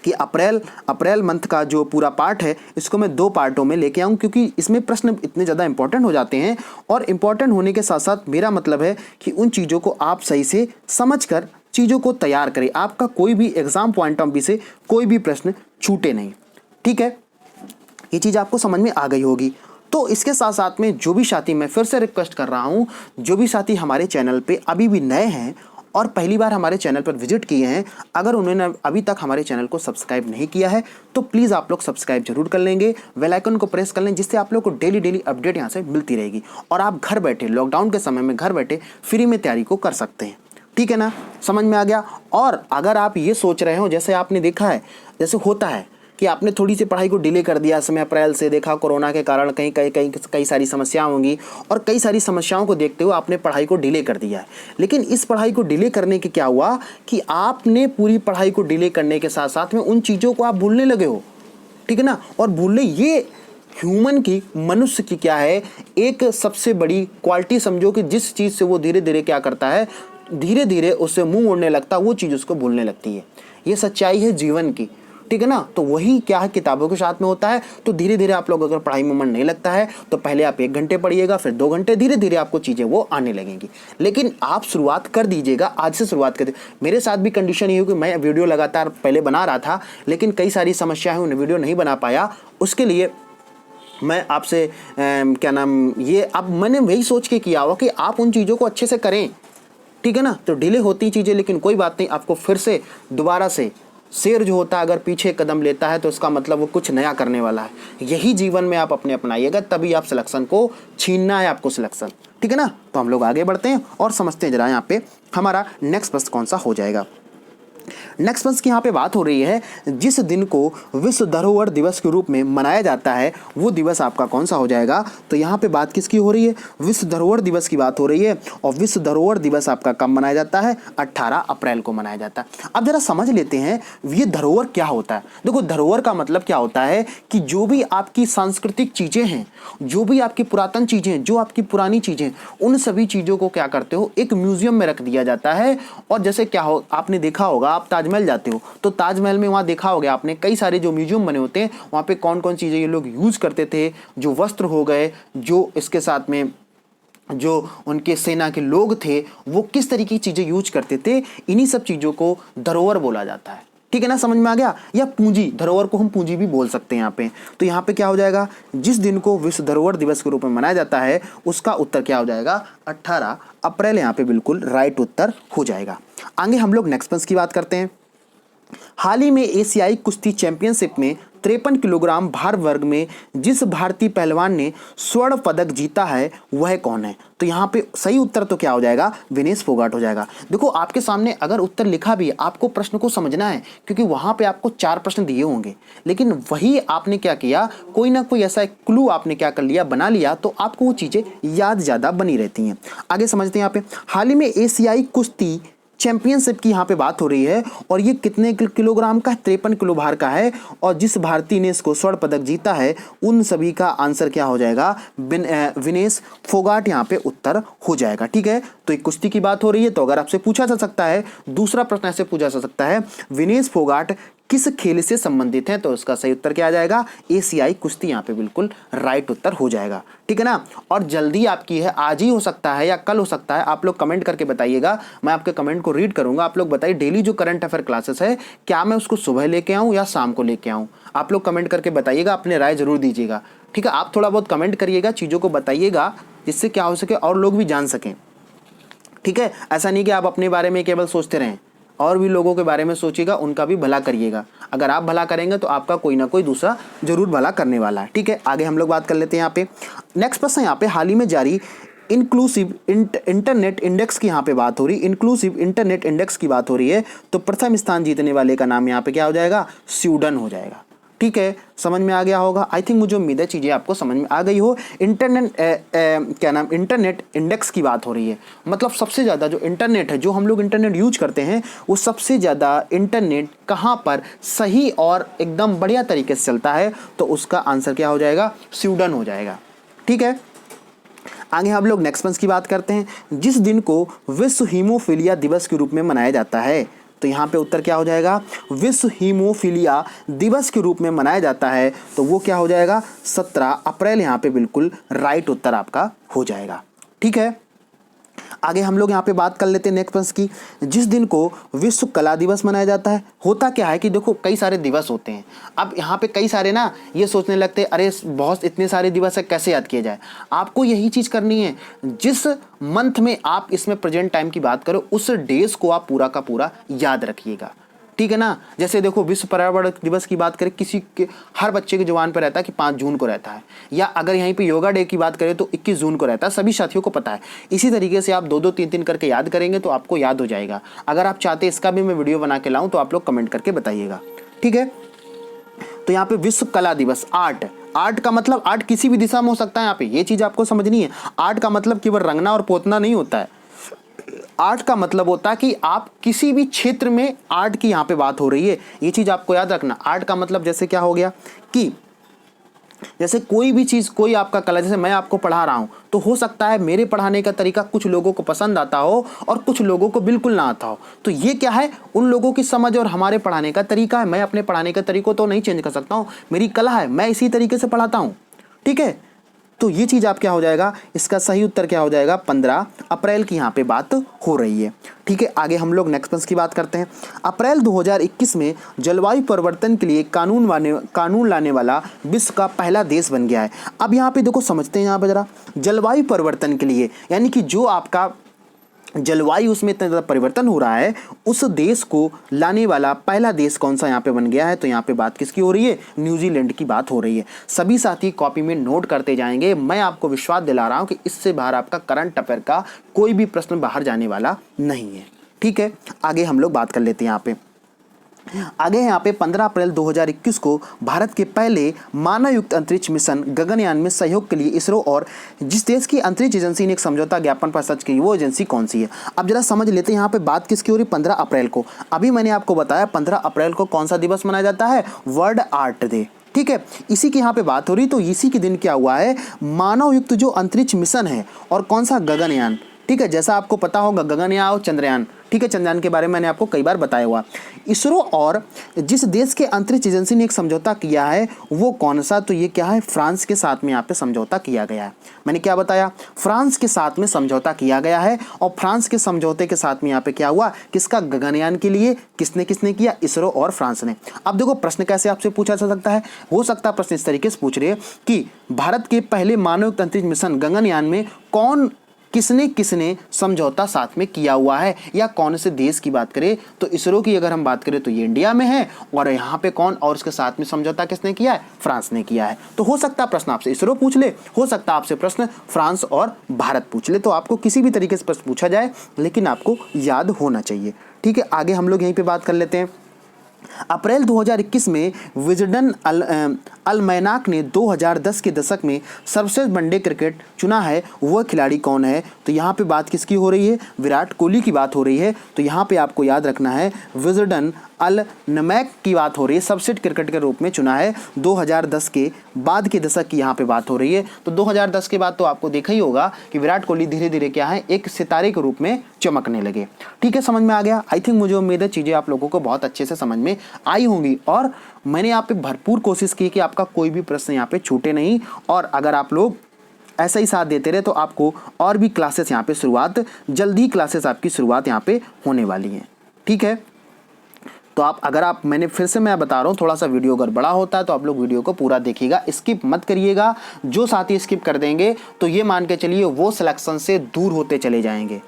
कि अप्रैल मंथ का जो पूरा पार्ट है इसको मैं 2 पार्टों में लेके आऊँ, क्योंकि इसमें प्रश्न इतने ज़्यादा इंपॉर्टेंट हो जाते हैं। और इम्पॉर्टेंट होने के साथ साथ मेरा मतलब है कि उन चीज़ों को आप सही से समझकर चीज़ों को तैयार करें, आपका कोई भी एग्जाम पॉइंट ऑफ व्यू से कोई भी प्रश्न छूटे नहीं। ठीक है, ये चीज़ आपको समझ में आ गई होगी। तो इसके साथ साथ में जो भी साथी, मैं फिर से रिक्वेस्ट कर रहा हूँ, जो भी साथी हमारे चैनल पे अभी भी नए हैं और पहली बार हमारे चैनल पर विजिट किए हैं, अगर उन्होंने अभी तक हमारे चैनल को सब्सक्राइब नहीं किया है तो प्लीज़ आप लोग सब्सक्राइब जरूर कर लेंगे, बेल आइकन को प्रेस कर लें, जिससे आप लोग को डेली अपडेट यहाँ से मिलती रहेगी और आप घर बैठे, लॉकडाउन के समय में घर बैठे फ्री में तैयारी को कर सकते हैं। ठीक है ना, समझ में आ गया। और अगर आप ये सोच रहे हो, जैसे आपने देखा है, जैसे होता है कि आपने थोड़ी सी पढ़ाई को डिले कर दिया इस समय अप्रैल से, देखा कोरोना के कारण कई सारी समस्याएं होंगी और कई सारी समस्याओं को देखते हुए आपने पढ़ाई को डिले कर दिया है। लेकिन इस पढ़ाई को डिले करने के क्या हुआ कि आपने पूरी पढ़ाई को डिले करने के साथ साथ में उन चीज़ों को आप भूलने लगे हो। ठीक है ना, और भूलने, ये ह्यूमन की, मनुष्य की क्या है, एक सबसे बड़ी क्वालिटी समझो कि जिस चीज़ से वो धीरे धीरे क्या करता है, धीरे धीरे उससे मुंह मोड़ने लगता है, वो चीज़ उसको भूलने लगती है। ये सच्चाई है जीवन की। ठीक है ना। तो वही क्या है, किताबों के साथ में होता है। तो धीरे धीरे आप लोग अगर पढ़ाई में मन नहीं लगता है तो पहले आप 1 घंटे पढ़िएगा, फिर 2 घंटे, धीरे धीरे आपको चीज़ें वो आने लगेंगी। लेकिन आप शुरुआत कर दीजिएगा, आज से शुरुआत कर दीजिए। मेरे साथ भी कंडीशन ये हुई कि मैं वीडियो लगातार पहले बना रहा था, लेकिन कई सारी समस्याएं उन्हें वीडियो नहीं बना पाया। उसके लिए मैं आपसे क्या नाम, ये अब मैंने वही सोच के किया हुआ कि आप उन चीज़ों को अच्छे से करें, ठीक है ना। तो डिले होती चीज़ें, लेकिन कोई बात नहीं, आपको फिर से दोबारा से, शेर जो होता है अगर पीछे कदम लेता है तो उसका मतलब वो कुछ नया करने वाला है। यही जीवन में आप अपने अपनाइएगा, तभी आप सिलेक्शन को, छीनना है आपको सिलेक्शन, ठीक है ना। तो हम लोग आगे बढ़ते हैं और समझते हैं जरा यहाँ पे हमारा नेक्स्ट प्रश्न कौन सा हो जाएगा। नेक्स्ट प्रश्न की यहाँ पे बात हो रही है, जिस दिन को विश्व धरोहर दिवस के रूप में मनाया जाता है वो दिवस आपका कौन सा हो जाएगा। तो यहाँ पे बात किसकी हो रही है, विश्व धरोहर दिवस की बात हो रही है। और विश्व धरोहर दिवस आपका कब मनाया जाता है, 18 अप्रैल को मनाया जाता है। अब जरा समझ लेते हैं ये धरोहर क्या होता है। देखो, धरोहर का मतलब क्या होता है कि जो भी आपकी सांस्कृतिक चीज़ें हैं, जो भी आपकी पुरातन चीज़ें, जो आपकी पुरानी चीज़ें, उन सभी चीज़ों को क्या करते हो, एक म्यूजियम में रख दिया जाता है। और जैसे क्या हो, आपने देखा होगा, आप ताजमहल जाते हो तो ताजमहल में वहाँ देखा होगा आपने, कई सारे जो म्यूजियम बने होते हैं वहाँ पे कौन कौन चीज़ें ये लोग यूज करते थे, जो वस्त्र हो गए, जो इसके साथ में जो उनके सेना के लोग थे वो किस तरीके की चीज़ें यूज करते थे, इन्हीं सब चीज़ों को धरोहर बोला जाता है, ठीक है ना। समझ में आ गया। या पूंजी, धरोहर को हम पूंजी भी बोल सकते हैं यहाँ पे। तो यहाँ पे क्या हो जाएगा, जिस दिन को विश्व धरोहर दिवस के रूप में मनाया जाता है उसका उत्तर क्या हो जाएगा, 18 अप्रैल यहाँ पे बिल्कुल राइट उत्तर हो जाएगा। आगे हम लोग नेक्स्ट प्रश्न की बात करते हैं। हाल ही में एशियाई कुश्ती चैंपियनशिप में 53 किलोग्राम भार वर्ग में जिस भारतीय पहलवान ने स्वर्ण पदक जीता है वह कौन है। तो यहाँ पे सही उत्तर तो क्या हो जाएगा, विनेश फोगाट हो जाएगा। देखो, आपके सामने अगर उत्तर लिखा भी है, आपको प्रश्न को समझना है, क्योंकि वहाँ पे आपको 4 प्रश्न दिए होंगे, लेकिन वही आपने क्या किया, कोई ना कोई ऐसा एक क्लू आपने क्या कर लिया, बना लिया, तो आपको वो चीज़ें याद ज़्यादा बनी रहती हैं। आगे समझते हैं। यहाँ पे हाल ही में एशियाई कुश्ती चैंपियनशिप की यहाँ पे बात हो रही है और ये कितने किलोग्राम का है, 53 किलो भार का है। और जिस भारतीय ने इसको स्वर्ण पदक जीता है उन सभी का आंसर क्या हो जाएगा, विनेश फोगाट यहाँ पे उत्तर हो जाएगा, ठीक है। तो एक कुश्ती की बात हो रही है, तो अगर आपसे पूछा जा सकता है, दूसरा प्रश्न ऐसे पूछा जा सकता है, विनेश फोगाट किस खेल से संबंधित हैं, तो उसका सही उत्तर क्या आ जाएगा, एशियाई कुश्ती यहाँ पे बिल्कुल राइट उत्तर हो जाएगा, ठीक है ना। और जल्दी आपकी है, आज ही हो सकता है या कल हो सकता है, आप लोग कमेंट करके बताइएगा, मैं आपके कमेंट को रीड करूंगा। आप लोग बताइए, डेली जो करंट अफेयर क्लासेस है क्या मैं उसको सुबह लेके आऊँ या शाम को लेके आऊँ, आप लोग कमेंट करके बताइएगा, अपने राय जरूर दीजिएगा, ठीक है। आप थोड़ा बहुत कमेंट करिएगा, चीज़ों को बताइएगा, जिससे क्या हो सके और लोग भी जान सकें, ठीक है। ऐसा नहीं कि आप अपने बारे में केवल सोचते रहें, और भी लोगों के बारे में सोचिएगा, उनका भी भला करिएगा। अगर आप भला करेंगे तो आपका कोई ना कोई दूसरा जरूर भला करने वाला है, ठीक है। आगे हम लोग बात कर लेते हैं। यहाँ पे नेक्स्ट प्रश्न, यहाँ पे हाल ही में जारी इंक्लूसिव इंटरनेट इंडेक्स की यहाँ पे बात हो रही, इंक्लूसिव इंटरनेट इंडेक्स की बात हो रही है। तो प्रथम स्थान जीतने वाले का नाम यहाँ पे क्या हो जाएगा, स्वीडन हो जाएगा, ठीक है। समझ में आ गया होगा, आई थिंक मुझे उम्मीद है चीज़ें आपको समझ में आ गई हो। इंटरनेट इंडेक्स की बात हो रही है, मतलब सबसे ज़्यादा जो इंटरनेट है, जो हम लोग इंटरनेट यूज करते हैं, वो सबसे ज़्यादा इंटरनेट कहाँ पर सही और एकदम बढ़िया तरीके से चलता है, तो उसका आंसर क्या हो जाएगा, स्वीडन हो जाएगा, ठीक है। आगे हम लोग नेक्स्ट प्रश्न की बात करते हैं। जिस दिन को विश्व हीमोफीलिया दिवस के रूप में मनाया जाता है, तो यहाँ पे उत्तर क्या हो जाएगा, विश्व हीमोफीलिया दिवस के रूप में मनाया जाता है, तो वो क्या हो जाएगा, 17 अप्रैल यहाँ पे बिल्कुल राइट उत्तर आपका हो जाएगा, ठीक है। आगे हम लोग यहाँ पे बात कर लेते हैं नेक्स्ट प्रश्न की। जिस दिन को विश्व कला दिवस मनाया जाता है, होता क्या है कि देखो कई सारे दिवस होते हैं, अब यहाँ पे कई सारे ना ये सोचने लगते हैं अरे बहुत इतने सारे दिवस है, कैसे याद किया जाए। आपको यही चीज़ करनी है, जिस मंथ में आप इसमें प्रेजेंट टाइम की बात करो उस डेज को आप पूरा का पूरा याद रखिएगा, ठीक है ना। जैसे देखो विश्व पर्यावरण दिवस की बात करें, किसी के हर बच्चे के जुबान पर रहता है कि 5 जून को रहता है, या अगर यहीं पे योगा डे की बात करें तो 21 जून को रहता है, सभी साथियों को पता है। इसी तरीके से आप 2-2 3-3 करके याद करेंगे तो आपको याद हो जाएगा। अगर आप चाहते इसका भी मैं वीडियो बना के लाऊं तो आप लोग कमेंट करके बताइएगा, ठीक है। तो यहाँ पे विश्व कला दिवस, आर्ट का मतलब आर्ट किसी भी दिशा में हो सकता है, यहाँ पे ये चीज़ आपको समझनी है। आर्ट का मतलब केवल रंगना और पोतना नहीं होता है, आर्ट का मतलब होता है कि आप किसी भी क्षेत्र में आर्ट की यहाँ पे बात हो रही है, ये चीज़ आपको याद रखना। आर्ट का मतलब जैसे क्या हो गया कि जैसे कोई भी चीज़, कोई आपका कला, जैसे मैं आपको पढ़ा रहा हूँ तो हो सकता है मेरे पढ़ाने का तरीका कुछ लोगों को पसंद आता हो और कुछ लोगों को बिल्कुल ना आता हो। तो ये क्या है, उन लोगों की समझ और हमारे पढ़ाने का तरीका है। मैं अपने पढ़ाने के तरीकों तो नहीं चेंज कर सकता हूँ, मेरी कला है, मैं इसी तरीके से पढ़ाता हूँ। ठीक है, तो ये चीज़ आप क्या हो जाएगा, इसका सही उत्तर क्या हो जाएगा, 15 अप्रैल की यहाँ पे बात हो रही है। ठीक है, आगे हम लोग नेक्स्ट प्रश्न की बात करते हैं। अप्रैल 2021 में जलवायु परिवर्तन के लिए कानून लाने वाला विश्व का पहला देश बन गया है। अब यहाँ पे देखो, समझते हैं यहाँ पे जरा, जलवायु परिवर्तन के लिए यानी कि जो आपका जलवायु उसमें इतना ज़्यादा परिवर्तन हो रहा है, उस देश को लाने वाला पहला देश कौन सा यहाँ पे बन गया है। तो यहाँ पे बात किसकी हो रही है, न्यूजीलैंड की बात हो रही है। सभी साथी कॉपी में नोट करते जाएंगे। मैं आपको विश्वास दिला रहा हूँ कि इससे बाहर आपका करंट अफेयर का कोई भी प्रश्न बाहर जाने वाला नहीं है। ठीक है, आगे हम लोग बात कर लेते हैं। यहाँ पे 15 अप्रैल 2021 को भारत के पहले मानवयुक्त अंतरिक्ष मिशन गगनयान में सहयोग के लिए इसरो और जिस देश की अंतरिक्ष एजेंसी ने एक समझौता ज्ञापन पर सच की, वो एजेंसी कौन सी है। अब जरा समझ लेते हैं यहाँ पे बात किसकी हो रही है, 15 अप्रैल को। अभी मैंने आपको बताया 15 अप्रैल को कौन सा दिवस मनाया जाता है, वर्ल्ड आर्ट डे। ठीक है, इसी की यहाँ पे बात हो रही। तो इसी के दिन क्या हुआ है, मानवयुक्त जो अंतरिक्ष मिशन है और कौन सा गगनयान। ठीक है, जैसा आपको पता होगा गगनयान और चंद्रयान। ठीक है, चंद्रयान के बारे में मैंने आपको कई बार बताया हुआ। इसरो और जिस देश के अंतरिक्ष एजेंसी ने एक समझौता किया है वो कौन सा, तो ये क्या है, फ्रांस के साथ में यहाँ पे समझौता किया गया है। मैंने क्या बताया, फ्रांस के साथ में समझौता किया गया है। और फ्रांस के समझौते के साथ में यहाँ पे क्या हुआ, किसका, गगनयान के लिए किसने किसने किया, इसरो और फ्रांस ने। अब देखो प्रश्न कैसे आपसे पूछा जा सकता है, हो सकता है प्रश्न इस तरीके से पूछ रहे हैं कि भारत के पहले मानव अंतरिक्ष मिशन गगनयान में किसने किसने समझौता साथ में किया हुआ है, या कौन से देश की बात करें तो इसरो की अगर हम बात करें तो ये इंडिया में है, और यहाँ पे कौन, और उसके साथ में समझौता किसने किया है, फ्रांस ने किया है। तो हो सकता है प्रश्न आपसे इसरो पूछ ले, हो सकता है आपसे प्रश्न फ्रांस और भारत पूछ ले। तो आपको किसी भी तरीके से प्रश्न पूछा जाए लेकिन आपको याद होना चाहिए। ठीक है, आगे हम लोग यहीं पे बात कर लेते हैं। अप्रैल 2021 में विजडन अलमैनाक ने 2010 के दशक में सर्वश्रेष्ठ वनडे क्रिकेट चुना है, वह खिलाड़ी कौन है। तो यहाँ पे बात किसकी हो रही है, विराट कोहली की बात हो रही है। तो यहाँ पे आपको याद रखना है विजडन अलमैनाक की बात हो रही है, सर्वश्रेष्ठ क्रिकेट के रूप में चुना है। 2010 के बाद के दशक की यहाँ पे बात हो रही है। तो 2010 के बाद तो आपको देखा ही होगा कि विराट कोहली धीरे धीरे क्या है, एक सितारे के रूप में चमकने लगे। ठीक है, समझ में आ गया। आई थिंक मुझे उम्मीद है चीज़ें आप लोगों को बहुत अच्छे से समझ में आई होंगी, और मैंने यहाँ पे भरपूर कोशिश की कि आपका कोई भी प्रश्न यहाँ पे छूटे नहीं। और अगर आप लोग ऐसा ही साथ देते रहे तो आपको और भी क्लासेस यहाँ पे शुरुआत, जल्दी क्लासेस आपकी शुरुआत यहाँ पे होने वाली है। ठीक है, तो मैंने फिर से मैं बता रहा हूँ, थोड़ा सा वीडियो अगर बड़ा होता है तो आप लोग वीडियो को पूरा देखिएगा, स्किप मत करिएगा। जो साथी स्किप कर देंगे तो ये मान के चलिए वो सिलेक्शन से दूर होते चले जाएंगे।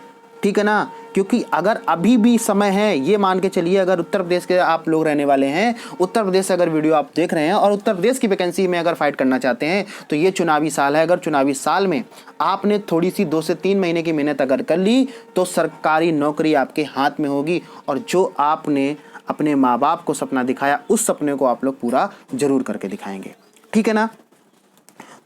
ठीक है ना, क्योंकि अगर अभी भी समय है, ये मान के चलिए अगर उत्तर प्रदेश के आप लोग रहने वाले हैं, उत्तर प्रदेश से अगर वीडियो आप देख रहे हैं और उत्तर प्रदेश की वैकेंसी में अगर फाइट करना चाहते हैं तो ये चुनावी साल है। अगर चुनावी साल में आपने थोड़ी सी 2 से 3 महीने की मेहनत अगर कर ली तो सरकारी नौकरी आपके हाथ में होगी, और जो आपने अपने माँ बाप को सपना दिखाया उस सपने को आप लोग पूरा जरूर करके दिखाएंगे। ठीक है ना,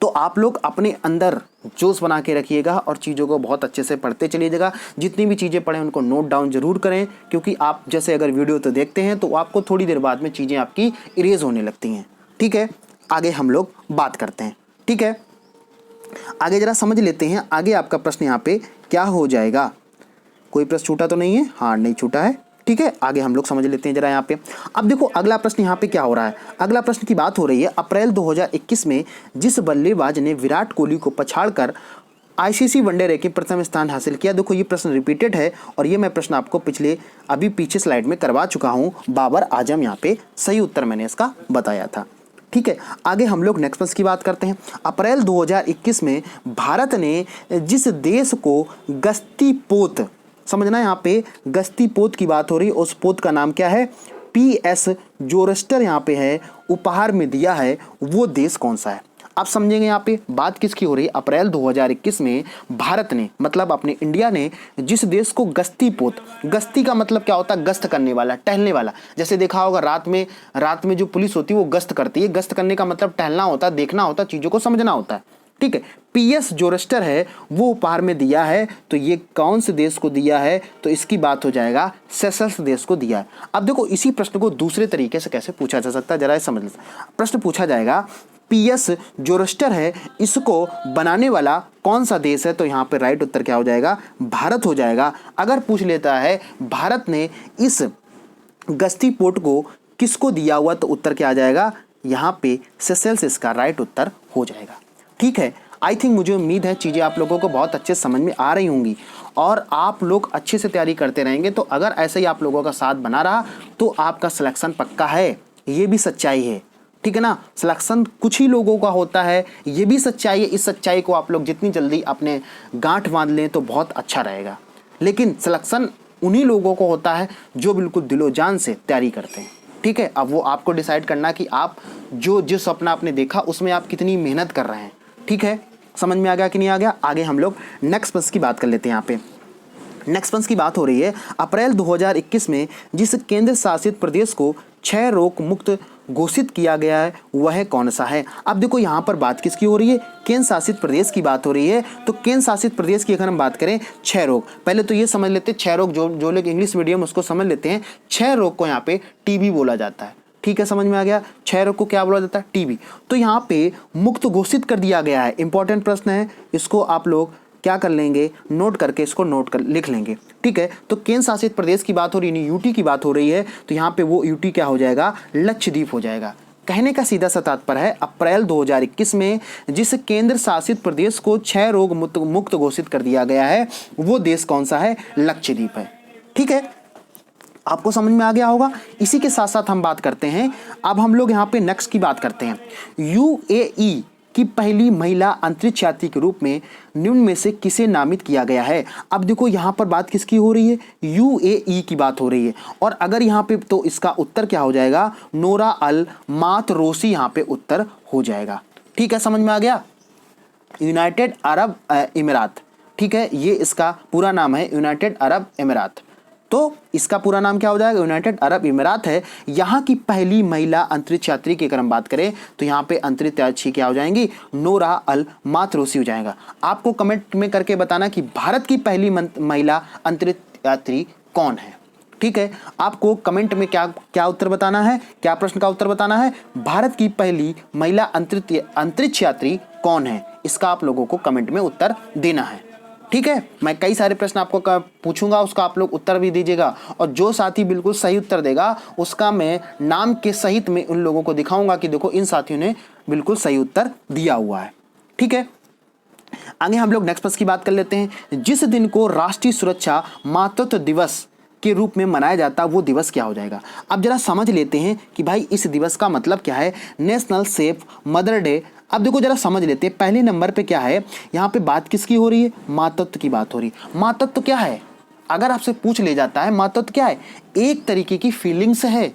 तो आप लोग अपने अंदर जोश बना के रखिएगा और चीज़ों को बहुत अच्छे से पढ़ते चलिएगा। जितनी भी चीज़ें पढ़ें उनको नोट डाउन जरूर करें, क्योंकि आप जैसे अगर वीडियो तो देखते हैं तो आपको थोड़ी देर बाद में चीज़ें आपकी इरेज होने लगती हैं। ठीक है, आगे हम लोग बात करते हैं। ठीक है, आगे जरा समझ लेते हैं। आगे आपका प्रश्न यहाँ पे क्या हो जाएगा, कोई प्रश्न छूटा तो नहीं है, हाँ नहीं छूटा है। ठीक है, आगे हम लोग समझ लेते हैं जरा यहाँ पे। अब देखो अगला प्रश्न यहाँ पे क्या हो रहा है, अगला प्रश्न की बात हो रही है अप्रैल 2021 में जिस बल्लेबाज ने विराट कोहली को पछाड़कर आईसीसी वनडे रैंकिंग प्रथम स्थान हासिल किया। देखो ये प्रश्न रिपीटेड है और ये मैं प्रश्न आपको पीछे स्लाइड में करवा चुका हूँ। बाबर आजम यहाँ पे सही उत्तर मैंने इसका बताया था। ठीक है, आगे हम लोग नेक्स्ट प्रश्न की बात करते हैं। अप्रैल 2021 में भारत ने जिस देश को गश्ती पोत, समझना यहाँ पे गश्ती पोत की बात हो रही है, उस पोत का नाम क्या है, PS जोरस्टर यहाँ पे है, उपहार में दिया है, वो देश कौन सा है। आप समझेंगे यहाँ पे बात किसकी हो रही है। अप्रैल 2021 में भारत ने, मतलब अपने इंडिया ने जिस देश को गश्ती पोत, गश्ती का मतलब क्या होता है, गश्त करने वाला, टहलने वाला। जैसे देखा होगा रात में जो पुलिस होती है वो गश्त करती है। गश्त करने का मतलब टहलना होता है, देखना होता है, चीज़ों को समझना होता है। ठीक है, PS जोरस्टर है वो उपहार में दिया है। तो ये कौन से देश को दिया है, तो इसकी बात हो जाएगा सेशल्स देश को दिया है। अब देखो इसी प्रश्न को दूसरे तरीके से कैसे पूछा जा सकता है, जरा समझ लीजिए। प्रश्न पूछा जाएगा PS जोरस्टर है, इसको बनाने वाला कौन सा देश है? तो यहाँ पे राइट उत्तर क्या हो जाएगा? भारत हो जाएगा। अगर पूछ लेता है भारत ने इस गस्ती पोर्ट को किसको दिया हुआ, तो उत्तर क्या आ जाएगा? यहाँ पे सेशेल्स इसका राइट उत्तर हो जाएगा। ठीक है, आई थिंक मुझे उम्मीद है चीज़ें आप लोगों को बहुत अच्छे समझ में आ रही होंगी और आप लोग अच्छे से तैयारी करते रहेंगे। तो अगर ऐसे ही आप लोगों का साथ बना रहा तो आपका सिलेक्शन पक्का है, ये भी सच्चाई है। ठीक है ना, सिलेक्शन कुछ ही लोगों का होता है, ये भी सच्चाई है। इस सच्चाई को आप लोग जितनी जल्दी अपने गांठ बांध लें तो बहुत अच्छा रहेगा। लेकिन सिलेक्शन उन्हीं लोगों को होता है जो बिल्कुल दिलो जान से तैयारी करते हैं। ठीक है, अब वो आपको डिसाइड करना कि आप जिस सपना आपने देखा उसमें आप कितनी मेहनत कर रहे हैं। ठीक है, समझ में आ गया कि नहीं आ गया? आगे हम लोग नेक्स्ट पंच की बात कर लेते हैं। यहाँ पे नेक्स्ट पंच की बात हो रही है अप्रैल 2021 में जिस केंद्र शासित प्रदेश को क्षय रोग मुक्त घोषित किया गया है वह कौन सा है? अब देखो यहाँ पर बात किसकी हो रही है? केंद्र शासित प्रदेश की बात हो रही है। तो केंद्र शासित प्रदेश की अगर हम बात करें क्षय रोग, पहले तो ये समझ लेते हैं क्षय रोग, जो लोग इंग्लिश मीडियम उसको समझ लेते हैं, क्षय रोग को यहाँ पे टीबी बोला जाता है। ठीक है, समझ में आ गया? क्षय रोग को क्या बोला जाता है? टीबी। तो यहाँ पे मुक्त घोषित कर दिया गया है। इंपॉर्टेंट प्रश्न है, इसको आप लोग क्या कर लेंगे? नोट करके इसको नोट कर लिख लेंगे। ठीक है, तो केंद्र शासित प्रदेश की बात हो रही है, यूटी की बात हो रही है, तो यहाँ पे वो यूटी क्या हो जाएगा? लक्षद्वीप हो जाएगा। कहने का सीधा सा तात्पर्य है अप्रैल 2021 में जिस केंद्र शासित प्रदेश को क्षय रोग मुक्त घोषित कर दिया गया है वो देश कौन सा है? लक्षद्वीप है। ठीक है, आपको समझ में आ गया होगा। इसी के साथ साथ हम बात करते हैं, अब हम लोग यहाँ पे नेक्स्ट की बात करते हैं। यूएई की पहली महिला अंतरिक्ष यात्री के रूप में निम्न में से किसे नामित किया गया है? अब देखो यहाँ पर बात किसकी हो रही है? यूएई की बात हो रही है। और अगर यहाँ पे तो इसका उत्तर क्या हो जाएगा? नोरा अल मातरोसी यहाँ पे उत्तर हो जाएगा। ठीक है, समझ में आ गया? United Arab Emirates. ठीक है, ये इसका पूरा नाम है यूनाइटेड अरब इमिरात। तो इसका पूरा नाम क्या हो जाएगा? यूनाइटेड अरब इमिरात है। यहाँ की पहली महिला अंतरिक्ष यात्री की अगर हम बात करें तो यहाँ पे अंतरिक्ष यात्री क्या हो जाएंगी? नोरा अल मातरोसी हो जाएगा। आपको कमेंट में करके बताना कि भारत की पहली महिला अंतरिक्ष यात्री कौन है। ठीक है, आपको कमेंट में क्या उत्तर बताना है? क्या प्रश्न का उत्तर बताना है? भारत की पहली महिला अंतरिक्ष यात्री कौन है, इसका आप लोगों को कमेंट में उत्तर देना है। ठीक है, मैं कई सारे प्रश्न आपको पूछूंगा, उसका आप लोग उत्तर भी दीजिएगा और जो साथी बिल्कुल सही उत्तर देगा उसका मैं नाम के सहित में उन लोगों को दिखाऊंगा कि देखो इन साथियों ने बिल्कुल सही उत्तर दिया हुआ है। ठीक है, आगे हम लोग नेक्स्ट प्रश्न की बात कर लेते हैं। जिस दिन को राष्ट्रीय सुरक्षा मातृत्व दिवस के रूप में मनाया जाता है वो दिवस क्या हो जाएगा? अब जरा समझ लेते हैं कि भाई इस दिवस का मतलब क्या है। National safe mother day. अब देखो जरा समझ लेते हैं, पहले नंबर पे क्या है? यहाँ पे बात किसकी हो रही है? मातृत्व की बात हो रही है। मातृत्व क्या है? अगर आपसे पूछ ले जाता है मातृत्व क्या है, एक तरीके की फीलिंग्स है।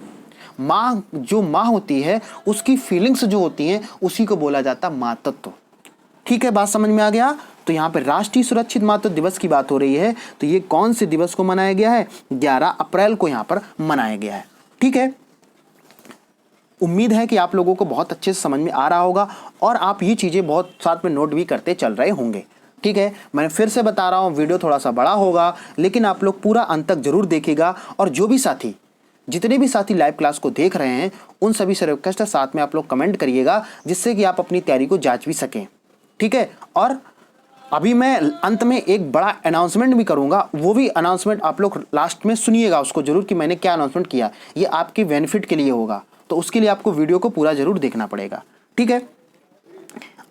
माँ, जो माँ होती है उसकी फीलिंग्स जो होती हैं उसी को बोला जाता है मातृत्व। ठीक है, बात समझ में आ गया? तो यहाँ पे राष्ट्रीय सुरक्षित मातृत्व दिवस की बात हो रही है। तो ये कौन से दिवस को मनाया गया है? 11 अप्रैल को यहाँ पर मनाया गया है। ठीक है, उम्मीद है कि आप लोगों को बहुत अच्छे से समझ में आ रहा होगा और आप ये चीज़ें बहुत साथ में नोट भी करते चल रहे होंगे। ठीक है, मैं फिर से बता रहा हूँ, वीडियो थोड़ा सा बड़ा होगा लेकिन आप लोग पूरा अंत तक जरूर देखिएगा। और जो भी साथी, जितने भी साथी लाइव क्लास को देख रहे हैं उन सभी से रिक्वेस्ट है साथ में आप लोग कमेंट करिएगा जिससे कि आप अपनी तैयारी को जांच भी सकें। ठीक है, और अभी मैं अंत में एक बड़ा अनाउंसमेंट भी करूंगा, वो भी अनाउंसमेंट आप लोग लास्ट में सुनिएगा उसको जरूर कि मैंने क्या अनाउंसमेंट किया। ये आपके बेनिफिट के लिए होगा, तो उसके लिए आपको वीडियो को पूरा जरूर देखना पड़ेगा। ठीक है,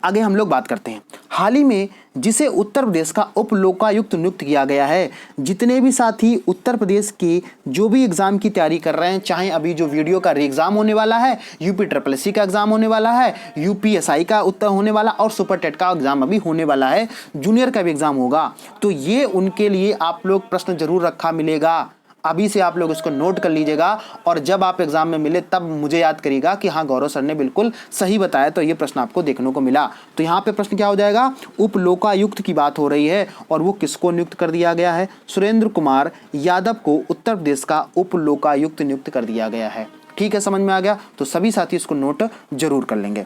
आगे हम लोग बात करते हैं। हाल ही में जिसे उत्तर प्रदेश का उप लोकायुक्त नियुक्त किया गया है, जितने भी साथी उत्तर प्रदेश की जो भी एग्जाम की तैयारी कर रहे हैं, चाहे अभी जो वीडियो का री एग्जाम होने वाला है, UPSSC का एग्जाम होने वाला है, UPSI का उत्तर होने वाला और सुपर टेट का एग्जाम अभी होने वाला है, जूनियर का भी एग्जाम होगा, तो ये उनके लिए आप लोग प्रश्न जरूर रखा मिलेगा। अभी से आप लोग इसको नोट कर लीजिएगा और जब आप एग्जाम में मिले तब मुझे याद करिएगा कि हाँ गौरव सर ने बिल्कुल सही बताया, तो ये प्रश्न आपको देखने को मिला। तो यहाँ पे प्रश्न क्या हो जाएगा? उप लोकायुक्त की बात हो रही है और वो किसको नियुक्त कर दिया गया है? सुरेंद्र कुमार यादव को उत्तर प्रदेश का उप लोकायुक्त नियुक्त कर दिया गया है। ठीक है, समझ में आ गया? तो सभी साथी इसको नोट जरूर कर लेंगे।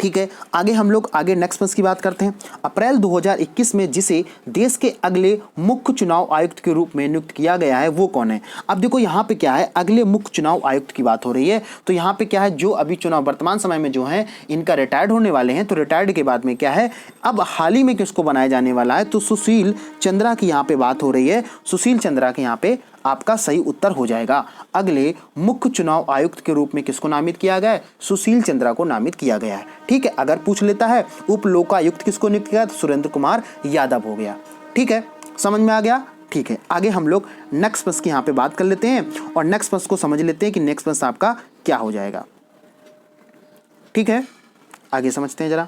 ठीक है, आगे हम लोग नेक्स्ट प्रश्न की बात करते हैं। अप्रैल 2021 में जिसे देश के अगले मुख्य चुनाव आयुक्त के रूप में नियुक्त किया गया है वो कौन है? अब देखो यहाँ पे क्या है, अगले मुख्य चुनाव आयुक्त की बात हो रही है। तो यहाँ पे क्या है, जो अभी चुनाव वर्तमान समय में जो है इनका रिटायर्ड होने वाले हैं, तो रिटायर्ड के बाद में क्या है, अब हाल ही में किसको बनाया जाने वाला है, तो सुशील चंद्रा की यहाँ पे बात हो रही है। सुशील चंद्रा के यहाँ पे आपका सही उत्तर हो जाएगा। अगले मुख्य चुनाव आयुक्त के रूप में किसको नामित किया गया है? सुशील चंद्रा को नामित किया गया है। ठीक है, अगर पूछ लेता है उप लोकायुक्त किसको नियुक्त किया, तो सुरेंद्र कुमार यादव हो गया। ठीक है, समझ में आ गया। ठीक है, आगे हम लोग नेक्स्ट प्रश्न की यहाँ पे बात कर लेते हैं और नेक्स्ट प्रश्न को समझ लेते हैं कि नेक्स्ट प्रश्न आपका क्या हो जाएगा। ठीक है, आगे समझते हैं जरा।